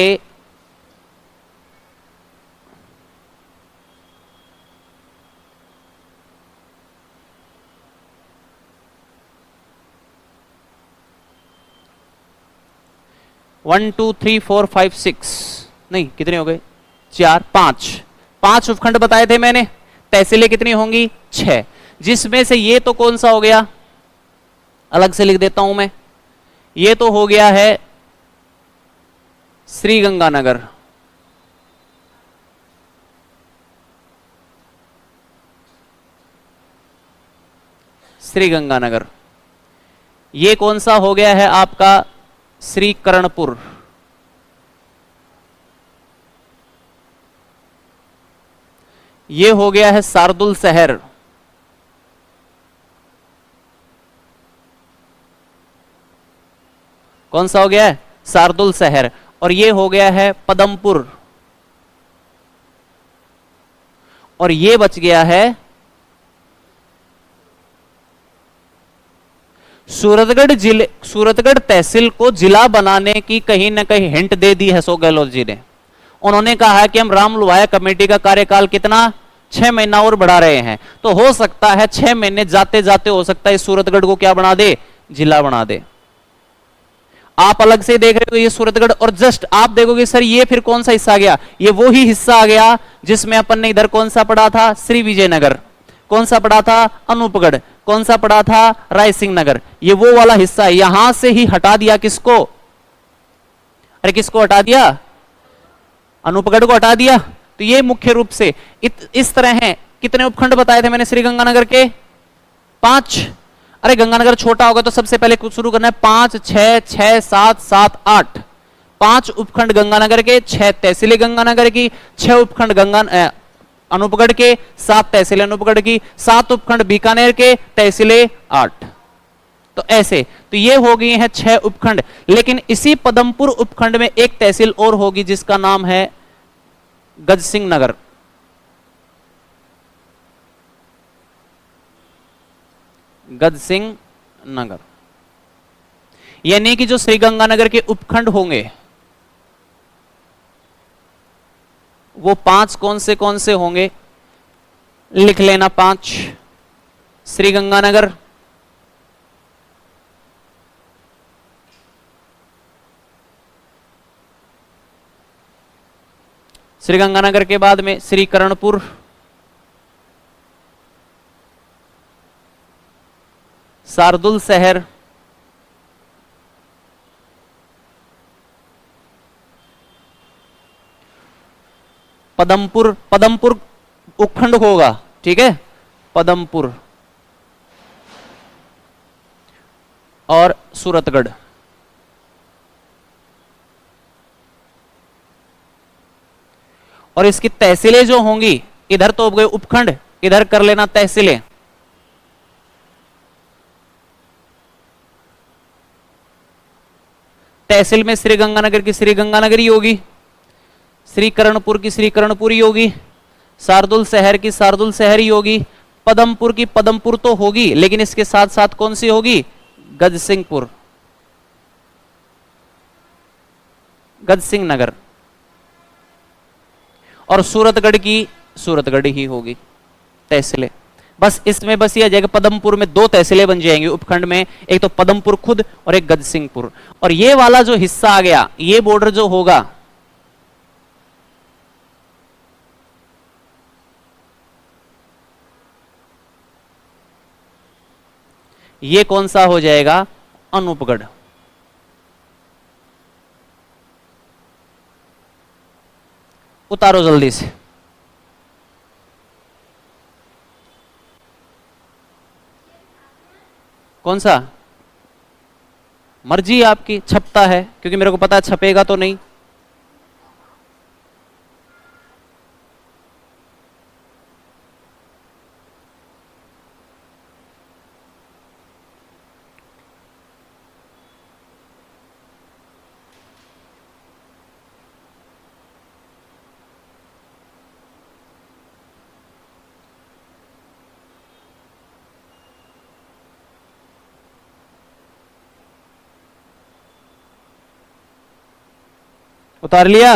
one two three four five six नहीं कितने हो गए, 4 5 उपखंड बताए थे मैंने। तहसीलें कितनी होंगी, 6, जिसमें से ये तो कौन सा हो गया, अलग से लिख देता हूं मैं, ये तो हो गया है श्री गंगानगर। श्री गंगानगर। ये कौन सा हो गया है आपका, श्री करणपुर। ये हो गया है शार्दुल शहर। कौन सा हो गया है, शार्दुल शहर। और ये हो गया है पदमपुर। और ये बच गया है सूरतगढ़ जिले। सूरतगढ़ तहसील को जिला बनाने की कहीं ना कहीं हिंट दे दी है अशोक गहलोत जी ने। उन्होंने कहा है कि हम राम लुहाया कमेटी का कार्यकाल कितना, 6 महीना और बढ़ा रहे हैं, तो हो सकता है 6 महीने जाते जाते हो सकता है सूरतगढ़ को क्या बना दे, जिला बना दे। आप अलग से देख रहे हो ये सूरतगढ़, और जस्ट आप देखोगे सर ये फिर कौन सा हिस्सा आ गया, ये वो ही हिस्सा आ गया जिसमें अपन ने इधर कौन सा पढ़ा था, श्री विजयनगर, कौन सा पढ़ा था, अनूपगढ़, कौन सा पढ़ा था, रायसिंह नगर, ये वो वाला हिस्सा है। यहां से ही हटा दिया किसको, अरे किसको हटा दिया, अनूपगढ़ को हटा दिया। तो ये मुख्य रूप से इस तरह है। कितने उपखंड बताए थे मैंने श्री गंगानगर के, 5। अरे गंगानगर छोटा होगा तो सबसे पहले कुछ शुरू करना है, 5 6 6 7 7 8, 5 उपखंड गंगानगर के, 6 तहसीलें गंगानगर की, 6 उपखंड अनूपगढ़ के, 7 तहसीलें अनूपगढ़ की, 7 उपखंड बीकानेर के, तहसीलें 8। तो ऐसे तो ये हो गई हैं 6 उपखंड। लेकिन इसी पदमपुर उपखंड में एक तहसील और होगी जिसका नाम है गजसिंह नगर। गजसिंह नगर, यानी कि जो श्रीगंगानगर के उपखंड होंगे वो 5 कौन से होंगे, लिख लेना 5। श्रीगंगानगर, श्रीगंगानगर के बाद में श्रीकरणपुर, शार्दुल शहर, पदमपुर, पदमपुर उपखंड होगा, ठीक है, पदमपुर, और सूरतगढ़। और इसकी तहसीलें जो होंगी, इधर तो हो गए उपखंड, इधर कर लेना तहसीलें। तहसील में श्रीगंगानगर की श्रीगंगानगर ही होगी, श्रीकरणपुर की श्रीकरणपुर ही होगी, शार्दुल शहर की शार्दुल शहर ही होगी, पदमपुर की पदमपुर तो होगी, लेकिन इसके साथ साथ कौन सी होगी, गजसिंहपुर, गजसिंह नगर। और सूरतगढ़ की सूरतगढ़ ही होगी तहसीलें। बस इसमें बस ये आ जाएगा, पदमपुर में 2 तहसीलें बन जाएंगी उपखंड में, एक तो पदमपुर खुद और एक गजसिंहपुर। और ये वाला जो हिस्सा आ गया, ये बॉर्डर जो होगा, ये कौन सा हो जाएगा, अनूपगढ़। उतारो जल्दी से, कौन सा, मर्जी आपकी, छपता है क्योंकि मेरे को पता है छपेगा तो नहीं। उतार लिया,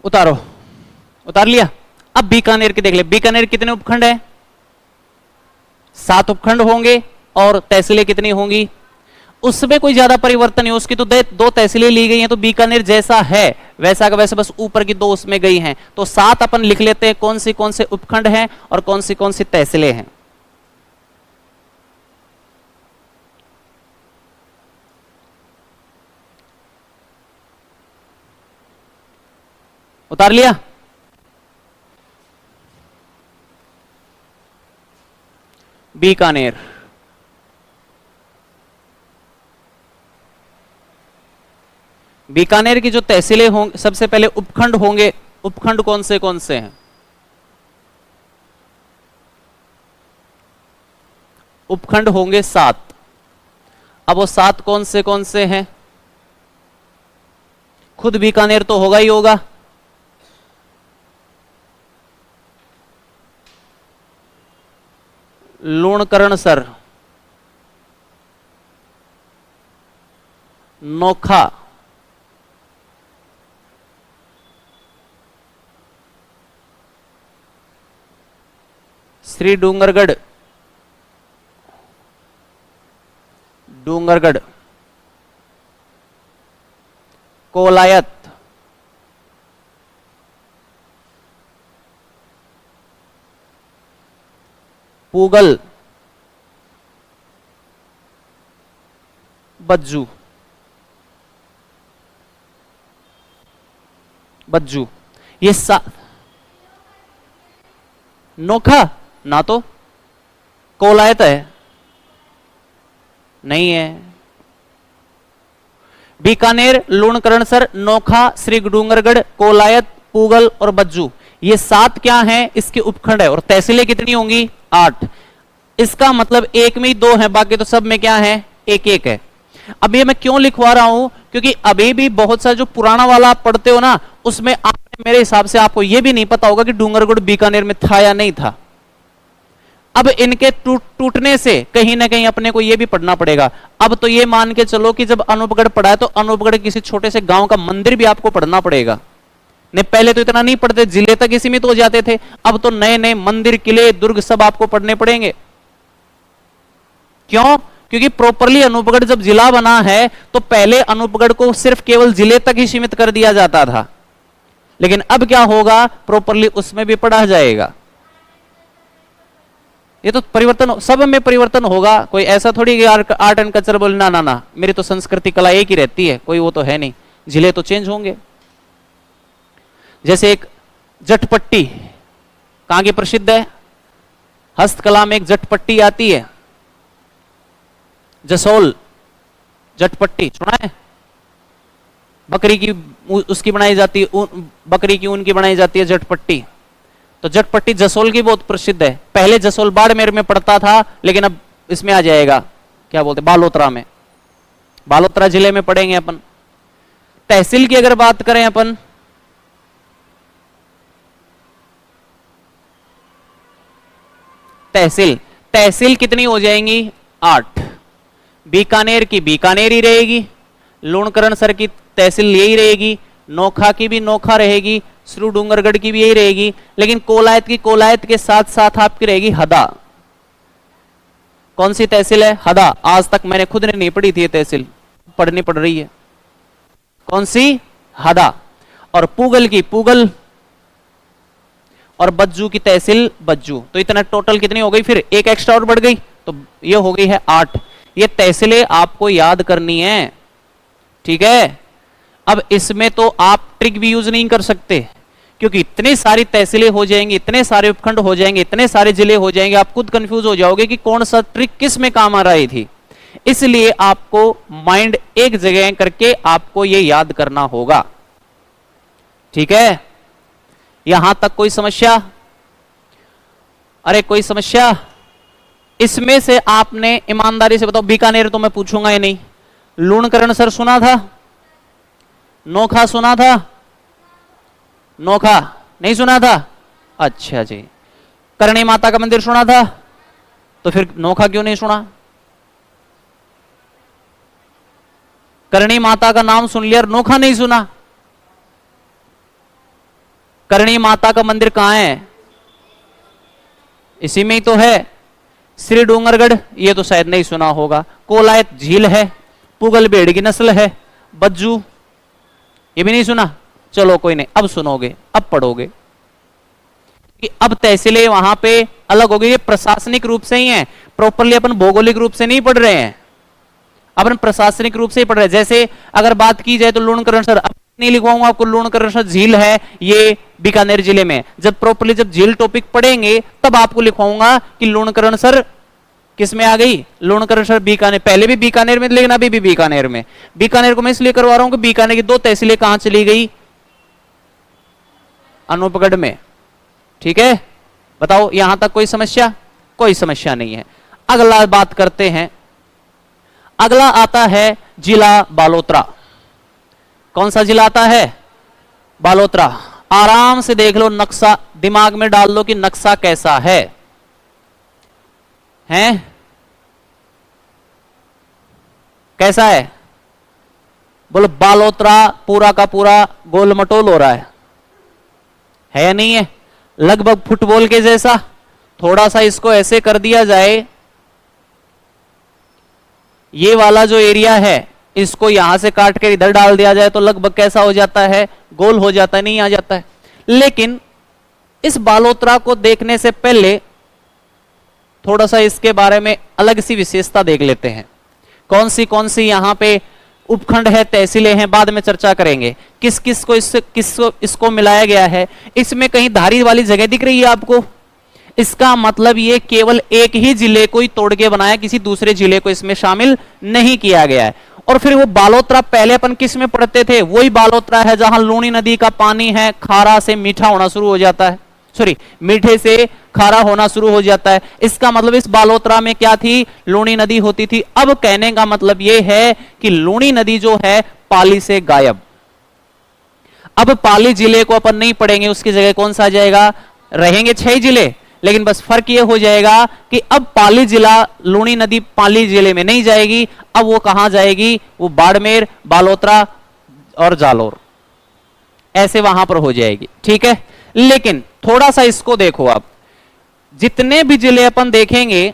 उतारो, उतार लिया। अब बीकानेर के देख ले, बीकानेर कितने उपखंड है, 7 उपखंड होंगे, और तहसीलें कितनी होंगी, उसमें कोई ज्यादा परिवर्तन नहीं, उसकी तो 2 तहसीलें ली गई हैं, तो बीकानेर जैसा है वैसा का वैसा, बस ऊपर की 2 उसमें गई हैं। तो 7 अपन लिख लेते हैं कौन से उपखंड हैं और कौन सी तहसीलें हैं। उतार लिया, बीकानेर, बीकानेर की जो तहसीलें होंगे, सबसे पहले उपखंड होंगे, उपखंड कौन से हैं? उपखंड होंगे 7। अब वो 7 कौन से हैं? खुद बीकानेर तो होगा ही होगा, लूणकरणसर, नोखा, श्री डूंगरगढ़, कोलायत, पूगल, बज्जू, ये नोखा ना तो कोलायत है, नहीं है। बीकानेर, लूणकरणसर, नोखा, श्री डूंगरगढ़, कोलायत, पूगल और बज्जू, ये 7 क्या हैं? इसके उपखंड है। और तहसीलें कितनी होंगी? 8। इसका मतलब एक में ही 2 है, बाकी तो सब में क्या है? एक एक है। अब ये मैं क्यों लिखवा रहा हूं? क्योंकि अभी भी बहुत सा जो पुराना वाला आप पढ़ते हो ना, उसमें आपने मेरे हिसाब से आपको ये भी नहीं पता होगा कि डूंगरगढ़ बीकानेर में था या नहीं था। अब इनके टूटने से कहीं ना कहीं अपने को ये भी पढ़ना पड़ेगा। अब तो ये मान के चलो कि जब अनूपगढ़ पढ़ा है तो अनूपगढ़ किसी छोटे से गांव का मंदिर भी आपको पढ़ना पड़ेगा। नहीं, पहले तो इतना नहीं पढ़ते, जिले तक ही सीमित हो जाते थे। अब तो नए नए मंदिर, किले, दुर्ग सब आपको पढ़ने पड़ेंगे। क्यों? क्योंकि प्रॉपरली अनूपगढ़ जब जिला बना है तो पहले अनूपगढ़ को सिर्फ केवल जिले तक ही सीमित कर दिया जाता था, लेकिन अब क्या होगा? प्रॉपरली उसमें भी पढ़ा जाएगा। ये तो परिवर्तन, सब में परिवर्तन होगा। कोई ऐसा थोड़ी कि आर्ट एंड कल्चर बोले ना ना ना, मेरी तो संस्कृति कला एक ही रहती है, कोई वो तो है नहीं, जिले तो चेंज होंगे। जैसे एक जटपट्टी कहां की प्रसिद्ध है? हस्तकला में एक जटपट्टी आती है, जसोल जटपट्टी, सुना है? बकरी की उसकी बनाई जाती है, बकरी की ऊन की बनाई जाती है जटपट्टी। तो जटपट्टी जसोल की बहुत प्रसिद्ध है। पहले जसोल बाड़मेर में पड़ता था, लेकिन अब इसमें आ जाएगा, क्या बोलते, बालोतरा में, बालोतरा जिले में पढ़ेंगे अपन। तहसील की अगर बात करें अपन, तहसील कितनी हो जाएंगी? 8। बीकानेर की बीकानेर ही रहेगी, लूणकरणसर की तहसील यही रहेगी, नोखा की भी नोखा रहेगी, श्री डूंगरगढ़ की भी यही रहेगी, लेकिन कोलायत के साथ साथ आपकी रहेगी हदा। कौन सी तहसील है? हदा। आज तक मैंने खुद ने नहीं पढ़ी थी ये तहसील, पढ़नी पड़ रही है। कौन सी? हदा। और पूगल की पूगल, और बज्जू की तहसील बज्जू। तो इतना टोटल कितनी हो गई? फिर एक एक्स्ट्रा और बढ़ गई, तो ये हो गई है 8। ये तहसीलें आपको याद करनी है, ठीक है? अब इसमें तो आप ट्रिक भी यूज नहीं कर सकते, क्योंकि इतनी सारी तहसीलें हो जाएंगी, इतने सारे उपखंड हो जाएंगे, इतने सारे जिले हो जाएंगे, आप खुद कंफ्यूज हो जाओगे कि कौन सा ट्रिक किस में काम आ रही थी। इसलिए आपको माइंड एक जगह करके आपको ये याद करना होगा, ठीक है? यहां तक कोई समस्या? अरे कोई समस्या? इसमें से आपने ईमानदारी से बताओ, बीकानेर तो मैं पूछूंगा ही नहीं, लूणकरणसर सुना था? नोखा सुना था? नोखा नहीं सुना था? अच्छा जी। करणी माता का मंदिर सुना था? तो फिर नोखा क्यों नहीं सुना? करणी माता का नाम सुन लिया और नोखा नहीं सुना? करणी माता का मंदिर कहां है? इसी में ही तो है, श्री डूंगरगढ़, ये तो शायद नहीं सुना होगा। कोलायत झील है, पुगल भेड़ की नस्ल है, बज्जू ये भी नहीं सुना? चलो कोई नहीं, अब सुनोगे, अब पढ़ोगे कि अब तहसीलें वहां पे अलग हो गई। ये प्रशासनिक रूप से ही है, प्रॉपरली अपन भौगोलिक रूप से नहीं पढ़ रहे हैं, अपन प्रशासनिक रूप से ही पढ़ रहे हैं। जैसे अगर बात की जाए तो लूणकरणसर, नहीं लिखवाऊंगा आपको, लूणकरणसर झील है, ये बीकानेर जिले में। जब प्रॉपरली जब झील टॉपिक पढ़ेंगे तब आपको लिखवाऊंगा कि लूणकरणसर किस में आ गई? लूणकरणसर बीकानेर, पहले भी बीकानेर में, लेकिन अभी भी बीकानेर में। बीकानेर को मैं इसलिए करवा रहा हूं कि बीकानेर की 2 तहसीलें कहां चली गई? अनूपगढ़ में। ठीक है, बताओ यहां तक कोई समस्या? कोई समस्या नहीं है। अगला बात करते हैं, अगला आता है जिला बालोतरा। कौन सा जिला आता है? बालोतरा। आराम से देख लो, नक्शा दिमाग में डाल लो कि नक्शा कैसा है, हैं? कैसा है? बोलो, बालोतरा पूरा का पूरा गोल मटोल हो रहा है या नहीं है? लगभग फुटबॉल के जैसा। थोड़ा सा इसको ऐसे कर दिया जाए, ये वाला जो एरिया है इसको यहां से काट कर इधर डाल दिया जाए तो लगभग कैसा हो जाता है? गोल हो जाता है, नहीं आ जाता है। लेकिन इस बालोतरा को देखने से पहले थोड़ा सा इसके बारे में अलग सी विशेषता देख लेते हैं। कौन सी यहां पे उपखंड है, तहसीलें हैं, बाद में चर्चा करेंगे। किस किस को इसको मिलाया गया है। इसमें कहीं धारी वाली जगह दिख रही है आपको? इसका मतलब ये केवल एक ही जिले को ही तोड़ के बनाया, किसी दूसरे जिले को इसमें शामिल नहीं किया गया है। और फिर वो बालोतरा पहले अपन किस में पढ़ते थे? वही बालोतरा है जहां लूणी नदी का पानी है खारा से मीठा होना शुरू हो जाता है, सॉरी मीठे से खारा होना शुरू हो जाता है। इसका मतलब इस बालोतरा में क्या थी? लूणी नदी होती थी। अब कहने का मतलब यह है कि लूणी नदी जो है पाली से गायब। अब पाली जिले को अपन नहीं पढ़ेंगे, उसकी जगह कौन सा आ जाएगा? रहेंगे 6 जिले, लेकिन बस फर्क यह हो जाएगा कि अब पाली जिला, लूणी नदी पाली जिले में नहीं जाएगी। अब वो कहां जाएगी? वो बाड़मेर, बालोतरा और जालोर, ऐसे वहां पर हो जाएगी। ठीक है, लेकिन थोड़ा सा इसको देखो आप, जितने भी जिले अपन देखेंगे,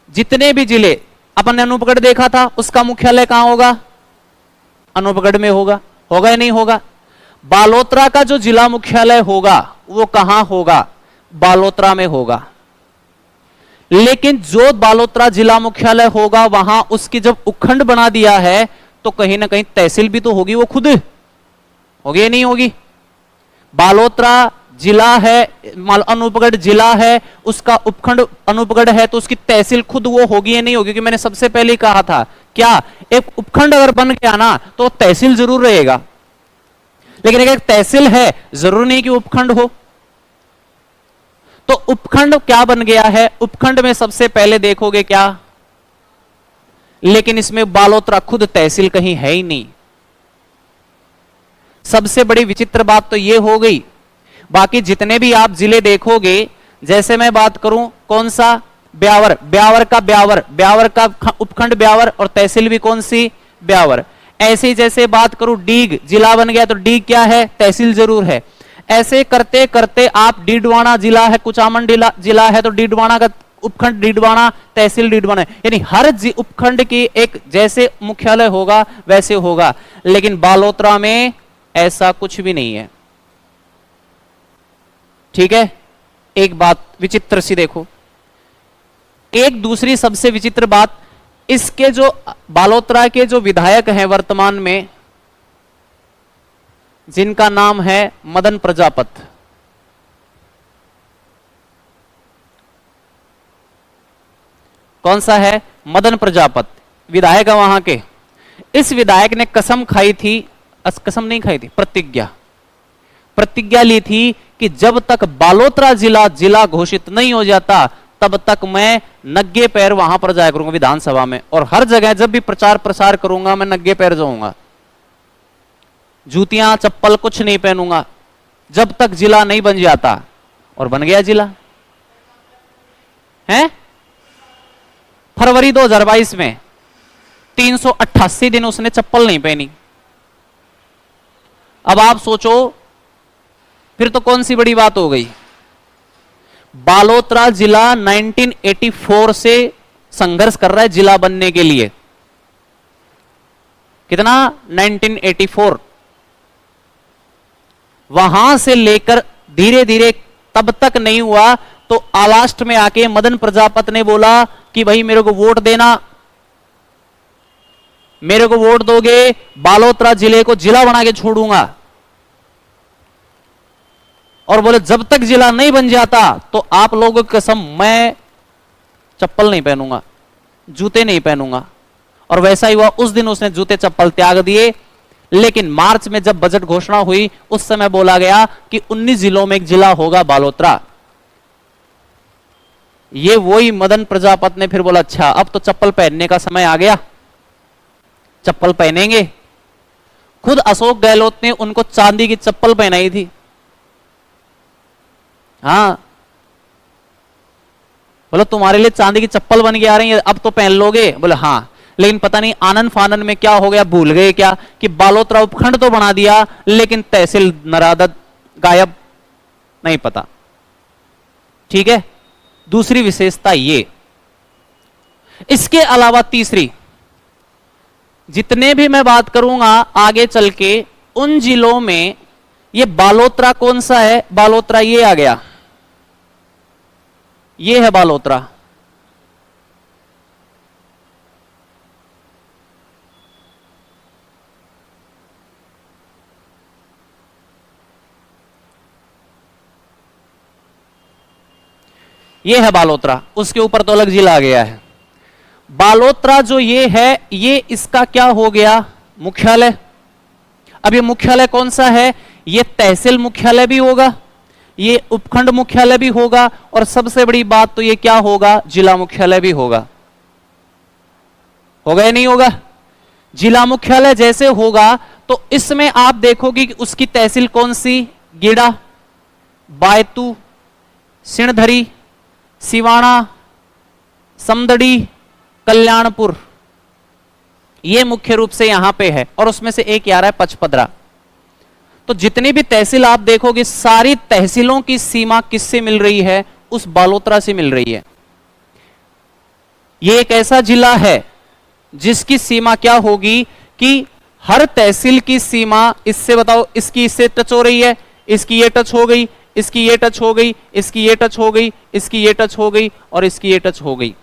जितने भी जिले अपन ने अनूपगढ़ देखा था, उसका मुख्यालय कहां होगा? अनूपगढ़ में होगा। होगा या नहीं होगा? बालोतरा का जो जिला मुख्यालय होगा वो कहां होगा? बालोतरा में होगा। लेकिन जो बालोतरा जिला मुख्यालय होगा वहां उसकी जब उपखंड बना दिया है तो कहीं ना कहीं तहसील भी तो होगी, वो खुद होगी या नहीं होगी? बालोतरा जिला है, अनूपगढ़ जिला है, उसका उपखंड अनूपगढ़ है, तो उसकी तहसील खुद वो होगी या नहीं होगी? क्योंकि मैंने सबसे पहले ही कहा था, क्या एक उपखंड अगर बन गया ना तो तहसील जरूर रहेगा, लेकिन अगर तहसील है जरूर नहीं कि उपखंड हो। तो उपखंड क्या बन गया है? उपखंड में सबसे पहले देखोगे क्या? लेकिन इसमें बालोतरा खुद तहसील कहीं है ही नहीं। सबसे बड़ी विचित्र बात तो यह हो गई। बाकी जितने भी आप जिले देखोगे, जैसे मैं बात करूं कौन सा? ब्यावर, ब्यावर का ब्यावर, ब्यावर का उपखंड ब्यावर और तहसील भी कौन सी? ब्यावर। ऐसे ही जैसे बात करूं डीग, जिला बन गया तो डीग क्या है? तहसील जरूर है। ऐसे करते करते आप डीडवाना जिला है, कुचामन जिला है तो डीडवाना का उपखंड डीडवाना, तहसील डीडवाना, यानी हर उपखंड की एक जैसे मुख्यालय होगा वैसे होगा। लेकिन बालोतरा में ऐसा कुछ भी नहीं है। ठीक है, एक बात विचित्र सी देखो। एक दूसरी सबसे विचित्र बात, इसके जो बालोतरा के जो विधायक हैं वर्तमान में, जिनका नाम है मदन प्रजापत, कौन सा है? मदन प्रजापत विधायक है वहां के। इस विधायक ने कसम खाई थी, कसम नहीं खाई थी, प्रतिज्ञा ली थी कि जब तक बालोतरा जिला घोषित नहीं हो जाता तब तक मैं नंगे पैर वहां पर जाया करूंगा विधानसभा में, और हर जगह जब भी प्रचार प्रसार करूंगा मैं नंगे पैर जाऊंगा, जूतियां चप्पल कुछ नहीं पहनूंगा जब तक जिला नहीं बन जाता। और बन गया जिला है फरवरी 2022 में। 388 दिन उसने चप्पल नहीं पहनी। अब आप सोचो फिर तो कौन सी बड़ी बात हो गई। बालोतरा जिला 1984 से संघर्ष कर रहा है जिला बनने के लिए। कितना? 1984। वहां से लेकर धीरे धीरे तब तक नहीं हुआ तो लास्ट में आके मदन प्रजापत ने बोला कि भाई मेरे को वोट देना, मेरे को वोट दोगे बालोतरा जिले को जिला बना के छोड़ूंगा। और बोले जब तक जिला नहीं बन जाता तो आप लोगों की कसम मैं चप्पल नहीं पहनूंगा, जूते नहीं पहनूंगा। और वैसा ही हुआ, उस दिन उसने जूते चप्पल त्याग दिए। लेकिन मार्च में जब बजट घोषणा हुई उस समय बोला गया कि 19 जिलों में एक जिला होगा बालोतरा। ये वही मदन प्रजापत ने फिर बोला अच्छा अब तो चप्पल पहनने का समय आ गया, चप्पल पहनेंगे। खुद अशोक गहलोत ने उनको चांदी की चप्पल पहनाई थी। हाँ, बोलो तुम्हारे लिए चांदी की चप्पल बन के आ रही है, अब तो पहन लोगे। बोले हाँ, लेकिन पता नहीं आनंद फानन में क्या हो गया, भूल गए क्या कि बालोतरा उपखंड तो बना दिया लेकिन तहसील नरादत गायब, नहीं पता। ठीक है, दूसरी विशेषता ये। इसके अलावा तीसरी, जितने भी मैं बात करूंगा आगे चल के उन जिलों में, ये बालोतरा कौन सा है, बालोतरा ये आ गया, ये है बालोतरा। ये है बालोतरा, उसके ऊपर तो अलग जिला आ गया है। बालोतरा जो ये है, ये इसका क्या हो गया, मुख्यालय। अब ये मुख्यालय कौन सा है, ये तहसील मुख्यालय भी होगा, ये उपखंड मुख्यालय भी होगा, और सबसे बड़ी बात तो ये क्या होगा, जिला मुख्यालय भी होगा। होगा या नहीं होगा? जिला मुख्यालय जैसे होगा तो इसमें आप देखोगे कि उसकी तहसील कौन सी, गीडा, बायतू, सिणधरी, सिवाना, समदड़ी, कल्याणपुर, ये मुख्य रूप से यहां पे है। और उसमें से एक आ रहा है पचपदरा। तो जितनी भी तहसील आप देखोगे, सारी तहसीलों की सीमा किससे मिल रही है, उस बालोतरा से मिल रही है। ये एक ऐसा जिला है जिसकी सीमा क्या होगी कि हर तहसील की सीमा, इससे बताओ, इसकी इससे टच हो रही है, इसकी ये टच हो गई, इसकी ये टच हो गई, इसकी ये टच हो गई, इसकी ये टच हो गई, और इसकी ये टच हो गई।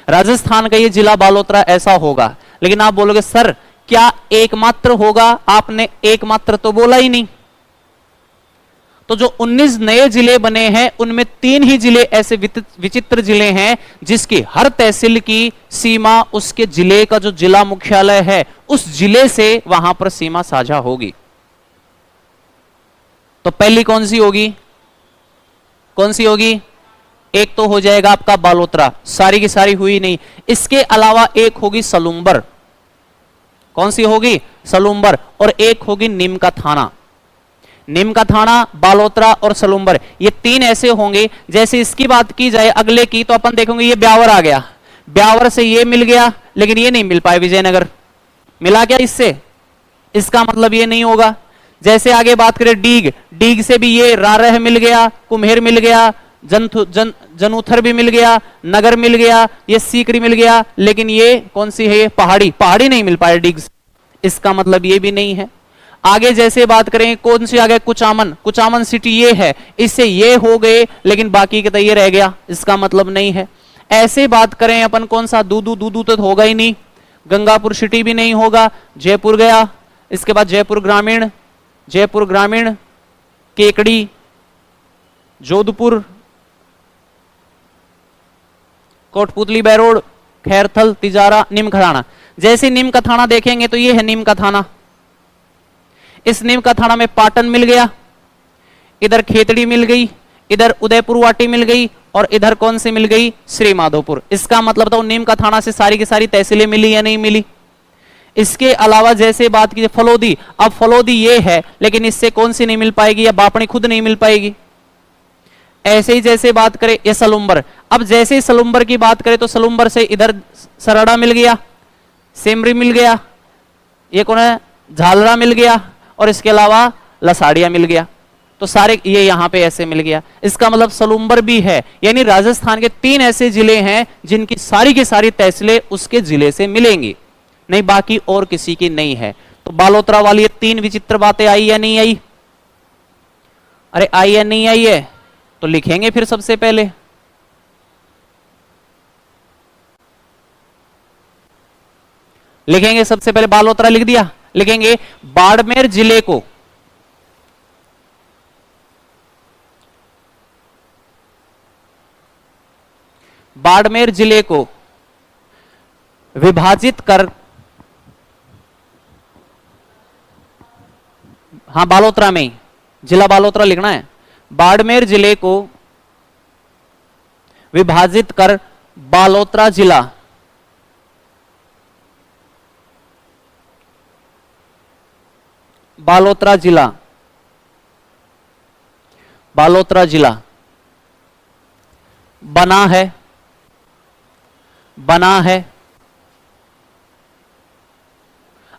राजस्थान का ये जिला बालोतरा ऐसा होगा। लेकिन आप बोलोगे सर क्या एकमात्र होगा, आपने एकमात्र तो बोला ही नहीं। तो जो 19 नए जिले बने हैं उनमें 3 ही जिले ऐसे विचित्र जिले हैं जिसकी हर तहसील की सीमा उसके जिले का जो जिला मुख्यालय है उस जिले से वहां पर सीमा साझा होगी। तो पहली कौन सी होगी, कौन सी होगी? एक तो हो जाएगा आपका बालोतरा, सारी की सारी हुई नहीं। इसके अलावा एक होगी सलूम्बर। कौन सी होगी? सलूम्बर। और एक होगी नीम का थाना। नीम का थाना, बालोतरा और सलूम्बर, ये 3 ऐसे होंगे। जैसे इसकी बात की जाए अगले की, तो अपन देखेंगे ये ब्यावर आ गया, ब्यावर से ये मिल गया, लेकिन ये नहीं मिल पाए विजयनगर। मिला क्या इससे? इसका मतलब ये नहीं होगा। जैसे आगे बात करें डीग, डीग से भी ये रारह मिल गया, कुम्हेर मिल गया, जनूथर भी मिल गया, नगर मिल गया, ये सीकरी मिल गया, लेकिन ये कौन सी है? ये पहाड़ी, पहाड़ी नहीं मिल पाया डीग से। इसका मतलब ये भी नहीं है। आगे जैसे बात करें कौन सी आ गए? कुचामन, कुचामन सिटी ये है, इससे ये हो गए, लेकिन बाकी के तो ये रह गया, इसका मतलब नहीं है। ऐसे बात करें अपन कौन सा? दूदू, दूदू तो होगा ही नहीं, गंगापुर सिटी भी नहीं होगा, जयपुर गया, इसके बाद जयपुर ग्रामीण, जयपुर ग्रामीण, केकड़ी, जोधपुर, कोटपुतली, बैरोड, खैरथल, तिजारा, नीम का थाना। जैसे नीम का थाना देखेंगे तो ये है नीम का थाना। इस नीम का थाना में पाटन मिल गया, इधर खेतड़ी मिल गई, इधर उदयपुर वाटी मिल गई, और इधर कौन सी मिल गई? श्री माधोपुर। इसका मतलब तो नीम का थाना से सारी की सारी तहसीलें मिली या नहीं मिली? इसके अलावा जैसे बात की फलोदी, अब फलोदी ये है, लेकिन इससे कौन सी नहीं मिल पाएगी? या बापणी खुद नहीं मिल पाएगी। ऐसे ही जैसे बात करें ये सलूम्बर, अब जैसे ही सलूम्बर की बात करें तो सलूम्बर से इधर सरड़ा मिल गया, सेमरी मिल गया, ये कौन है? झालरा मिल गया, और इसके अलावा लसाड़िया मिल गया। तो सारे ये यहां पे ऐसे मिल गया। इसका मतलब सलूम्बर भी है, यानी राजस्थान के 3 ऐसे जिले हैं जिनकी सारी की सारी तहसीलें उसके जिले से मिलेंगी, नहीं बाकी और किसी की नहीं है। तो बालोतरा वाली ये 3 विचित्र बातें आई या नहीं आई? अरे आई या नहीं आई है? तो लिखेंगे फिर सबसे पहले, लिखेंगे सबसे पहले बालोतरा लिख दिया, लिखेंगे बाड़मेर जिले को बाड़मेर जिले को विभाजित कर हाँ बालोतरा में ही, जिला बालोतरा लिखना है। बाड़मेर जिले को विभाजित कर बालोतरा जिला बालोतरा जिला बालोतरा जिला बना है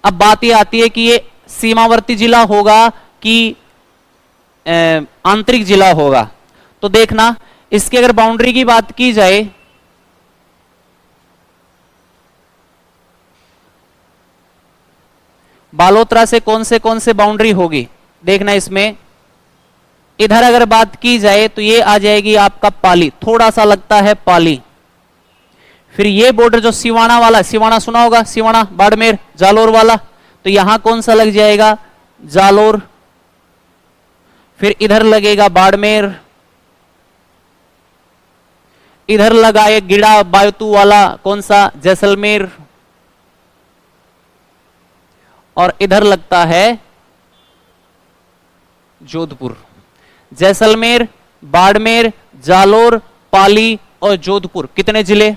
अब बात यह आती है कि ये सीमावर्ती जिला होगा कि आंतरिक जिला होगा। तो देखना, इसकी अगर बाउंड्री की बात की जाए, बालोतरा से कौन से बाउंड्री होगी, देखना इसमें इधर अगर बात की जाए तो ये आ जाएगी आपका पाली, थोड़ा सा लगता है पाली। फिर ये बॉर्डर जो सिवाना वाला, सिवाना सुना होगा, सिवाना बाड़मेर जालोर वाला, तो यहां कौन सा लग जाएगा, जालोर। फिर इधर लगेगा बाड़मेर, इधर लगा एक गिड़ा बायतू वाला, कौन सा, जैसलमेर। और इधर लगता है जोधपुर। जैसलमेर, बाड़मेर, जालोर, पाली और जोधपुर, कितने जिले?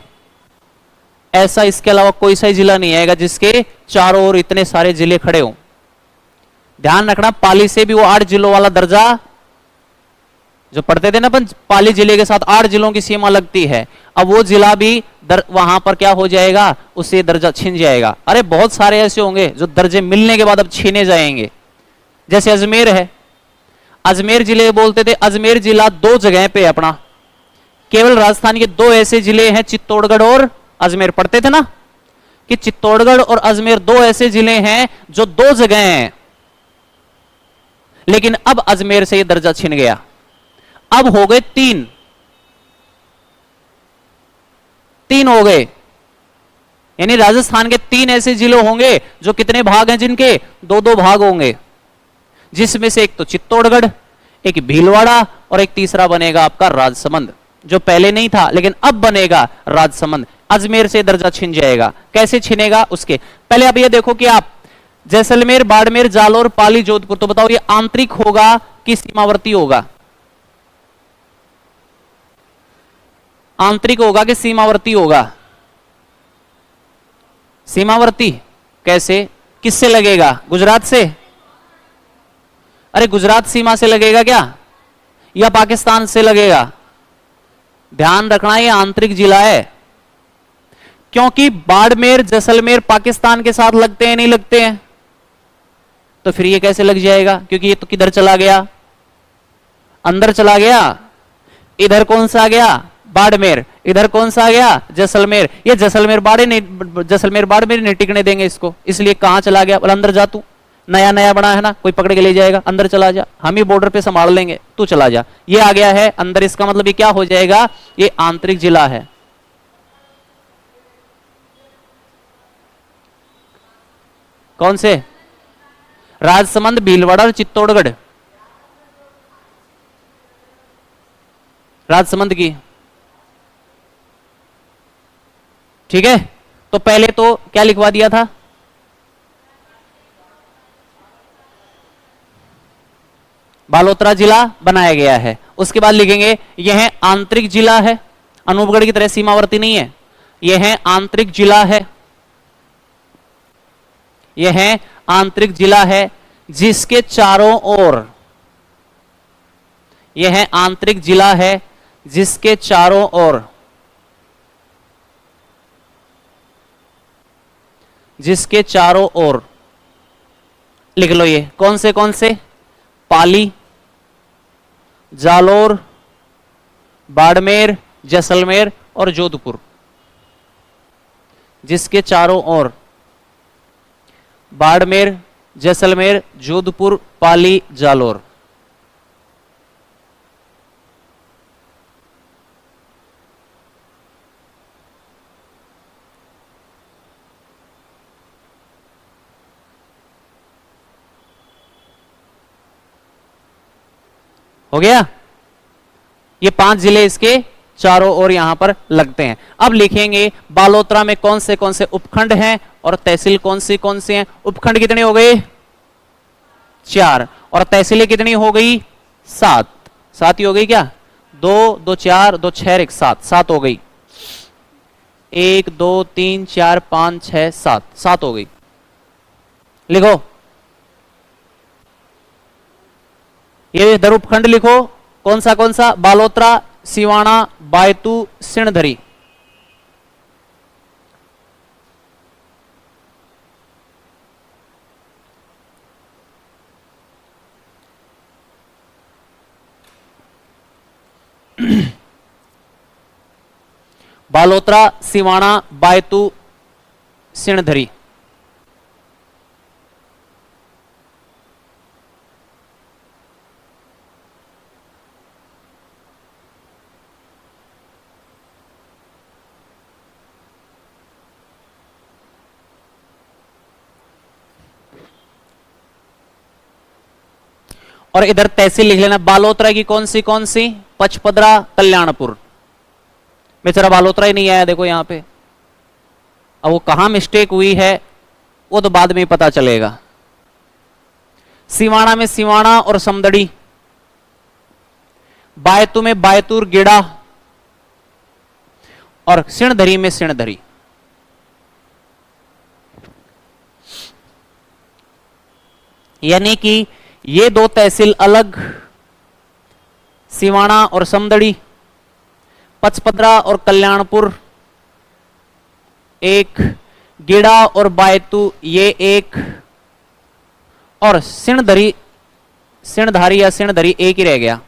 ऐसा इसके अलावा कोई सा जिला नहीं आएगा जिसके चारों ओर इतने सारे जिले खड़े हो। ध्यान रखना, पाली से भी वो 8 जिलों वाला दर्जा जो पढ़ते थे ना अपन, पाली जिले के साथ 8 जिलों की सीमा लगती है, अब वो जिला भी वहां पर क्या हो जाएगा, उससे दर्जा छिन जाएगा। अरे बहुत सारे ऐसे होंगे जो दर्जे मिलने के बाद अब छीने जाएंगे। जैसे अजमेर है, अजमेर जिले बोलते थे, अजमेर जिला 2 जगह पे अपना, केवल राजस्थान के 2 ऐसे जिले हैं, चित्तौड़गढ़ और अजमेर। पढ़ते थे ना कि चित्तौड़गढ़ और अजमेर 2 ऐसे जिले हैं जो 2 जगह हैं, लेकिन अब अजमेर से यह दर्जा छिन गया, अब हो गए 3 हो गए। यानी राजस्थान के 3 ऐसे जिले होंगे जो कितने भाग हैं, जिनके 2-2 भाग होंगे, जिसमें से एक तो चित्तौड़गढ़, एक भीलवाड़ा और एक तीसरा बनेगा आपका राजसमंद, जो पहले नहीं था लेकिन अब बनेगा राजसमंद। अजमेर से दर्जा छिन जाएगा। कैसे छिनेगा उसके पहले अब ये देखो कि आप जैसलमेर, बाड़मेर, जालोर, पाली, जोधपुर, तो बताओ ये आंतरिक होगा कि सीमावर्ती होगा? आंतरिक होगा कि सीमावर्ती होगा? सीमावर्ती। कैसे, किससे लगेगा, गुजरात से? अरे गुजरात सीमा से लगेगा क्या, या पाकिस्तान से लगेगा? ध्यान रखना, ये आंतरिक जिला है, क्योंकि बाड़मेर, जैसलमेर पाकिस्तान के साथ लगते हैं, नहीं लगते हैं? तो फिर ये कैसे लग जाएगा, क्योंकि ये तो किधर चला गया, अंदर चला गया। इधर कौन सा आ गया, बाड़मेर, इधर कौन सा आ गया, जैसलमेर। ये जैसलमेर बाड़मेर नहीं टिकने देंगे इसको, इसलिए कहां चला गया, बोला अंदर जा, तू नया नया बना है ना, कोई पकड़ के ले जाएगा, अंदर चला जा, हम ही बॉर्डर पे संभाल लेंगे, तू चला जा। ये आ गया है अंदर, इसका मतलब ये क्या हो जाएगा, ये आंतरिक जिला है। कौन से? राजसमंद, भीलवाड़ा और चित्तौड़गढ़। राजसमंद की, ठीक है। तो पहले तो क्या लिखवा दिया था, बालोतरा जिला बनाया गया है। उसके बाद लिखेंगे यह आंतरिक जिला है, अनूपगढ़ की तरह सीमावर्ती नहीं है, यह आंतरिक जिला है, यह आंतरिक जिला है जिसके चारों ओर, यह आंतरिक जिला है जिसके चारों ओर, जिसके चारों ओर, लिख लो ये कौन से, पाली, जालोर, बाड़मेर, जैसलमेर और जोधपुर, जिसके चारों ओर बाड़मेर, जैसलमेर, जोधपुर, पाली, जालोर। हो गया, ये 5 जिले इसके चारों ओर यहां पर लगते हैं। अब लिखेंगे बालोतरा में कौन से उपखंड हैं और तहसील कौन सी हैं। उपखंड कितने हो गए, 4 और तहसीलें कितनी हो गई 7, 7 ही हो गई क्या, 2 2 4 2 6 1 7, 7 हो गई, 1 2 3 4 5 6 7, 7 हो गई। लिखो ये इधर उपखंड लिखो, कौन सा बालोतरा, सिवाना, बायतू, सिणधरी। बालोतरा, सिवाना, बायतू, सिणधरी। और इधर तहसील लिख लेना, बालोतरा की कौन सी, पचपदरा, कल्याणपुर। बेचारा बालोतरा ही नहीं आया देखो यहां पे, अब वो कहां मिस्टेक हुई है वो तो बाद में ही पता चलेगा। सिवाना में सिवाना और समदड़ी, बायतू में बायतूर, गिड़ा, और सिणधरी में सिणधरी। यानी कि ये दो तहसील अलग, सिवाना और समदड़ी, पचपदरा और कल्याणपुर एक, गिड़ा और बायतू ये एक, और सिणधरी, सिणधारी या सिणधरी एक ही रह गया।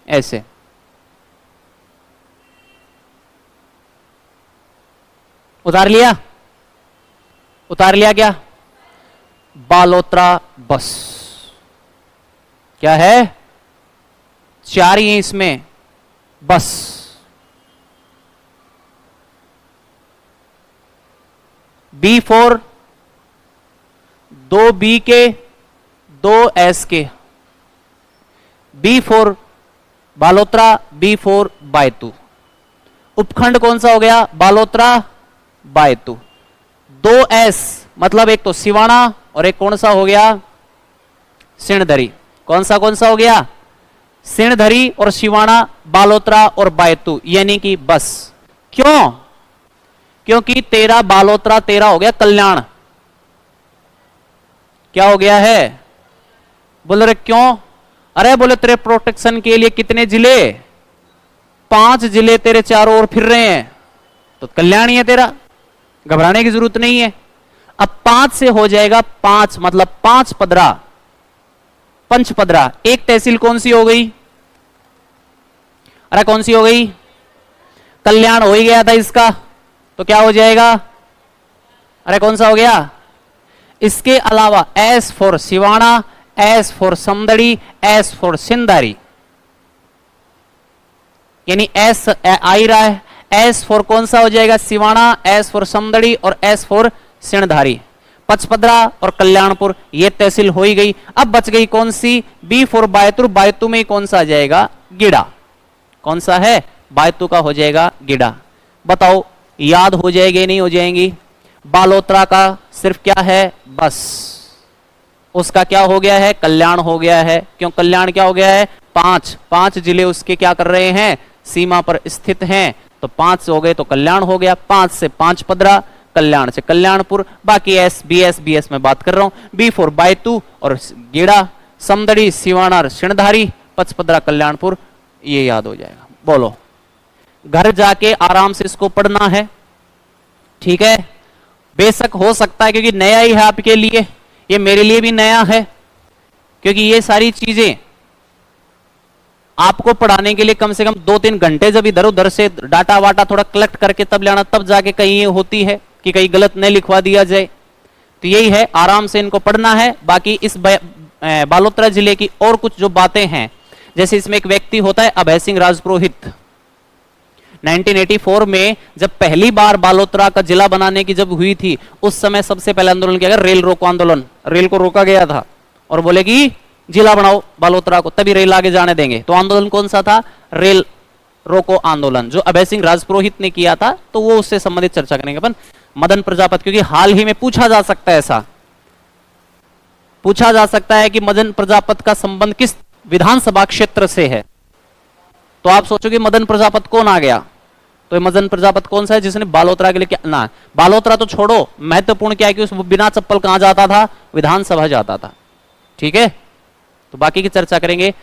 ऐसे उतार लिया, उतार लिया क्या, बालोतरा बस। क्या है, 4 ही है इसमें बस। B4 2 B के 2 S के, B4 बालोतरा, B4 बायतू। उपखंड कौन सा हो गया, बालोतरा बायतू। 2 S मतलब एक तो सिवाना और एक कौन सा हो गया, सिणधरी। कौन सा हो गया, सिणधरी और सिवाना, बालोतरा और बायतू, यानी कि बस। क्यों, क्योंकि तेरा बालोतरा तेरा हो गया कल्याण। क्या हो गया है, बोल रहे क्यों, अरे बोले तेरे प्रोटेक्शन के लिए कितने जिले, 5 जिले तेरे चारों ओर फिर रहे हैं, तो कल्याण ही है तेरा, घबराने की जरूरत नहीं है। अब 5 से हो जाएगा 5, मतलब 5 पदरा, पंचपदरा। एक तहसील कौन सी हो गई, अरे कौन सी हो गई, कल्याण हो ही गया था इसका, तो क्या हो जाएगा, अरे कौन सा हो गया। इसके अलावा S for Siwana, S for Samdari, S for Sindhari, यानी S आई रहा है। S फॉर कौन सा हो जाएगा, सिवाना, S फॉर समदड़ी और S फॉर सिणधारी। पचपदरा और कल्याणपुर ये तहसील हो ही गई। अब बच गई कौन सी, B फॉर बायतू। बायतू में कौन सा आ जाएगा, गिड़ा। कौन सा है, बायतू का हो जाएगा गिड़ा। बताओ याद हो जाएगी नहीं हो जाएंगी। बालोतरा का सिर्फ क्या है, बस, उसका क्या हो गया है, कल्याण हो गया है। क्यों कल्याण क्या हो गया है, 5 जिले उसके क्या कर रहे हैं, सीमा पर स्थित हैं, तो 5 हो गए तो कल्याण हो गया। 5 से 5 पदरा, कल्याण से कल्याणपुर। बाकी BS में बात कर रहा हूं। B फॉर बायतू और गिड़ा, समदड़ी, सिवाना, सिणधारी, पचपदरा, कल्याणपुर, ये याद हो जाएगा। बोलो, घर जाके आराम से इसको पढ़ना है, ठीक है। बेशक हो सकता है क्योंकि नया ही है आपके लिए, ये मेरे लिए भी नया है, क्योंकि ये सारी चीजें आपको पढ़ाने के लिए कम से कम 2-3 घंटे जब इधर उधर से डाटा वाटा थोड़ा कलेक्ट करके तब लेना, तब जाके कहीं ये होती है कि कहीं गलत नहीं लिखवा दिया जाए। तो यही है, आराम से इनको पढ़ना है। बाकी इस बालोतरा जिले की और कुछ जो बातें हैं, जैसे इसमें एक व्यक्ति होता है अभय सिंह राजपुरोहित। 1984 में जब पहली बार बालोतरा का जिला बनाने की जब हुई थी, उस समय सबसे पहले आंदोलन किया गया, रेल रोको आंदोलन। रेल को रोका गया था और बोले कि जिला बनाओ बालोतरा को, तभी रेल आगे जाने देंगे। तो आंदोलन कौन सा था, रेल रोको आंदोलन, जो अभय सिंह राजपुरोहित ने किया था। तो वो उससे संबंधित चर्चा करेंगे अपन। मदन प्रजापति, क्योंकि हाल ही में पूछा जा सकता है ऐसा, पूछा जा सकता है कि मदन प्रजापति का संबंध किस विधानसभा क्षेत्र से है, तो आप सोचोगे मदन प्रजापति कौन आ गया, तो मदन प्रजापति कौन सा है जिसने बालोतरा के लिए क्या ना, बालोतरा तो छोड़ो, महत्वपूर्ण क्या है कि उस बिना चप्पल कहां जाता था, विधानसभा जाता था। ठीक है, तो बाकी की चर्चा करेंगे।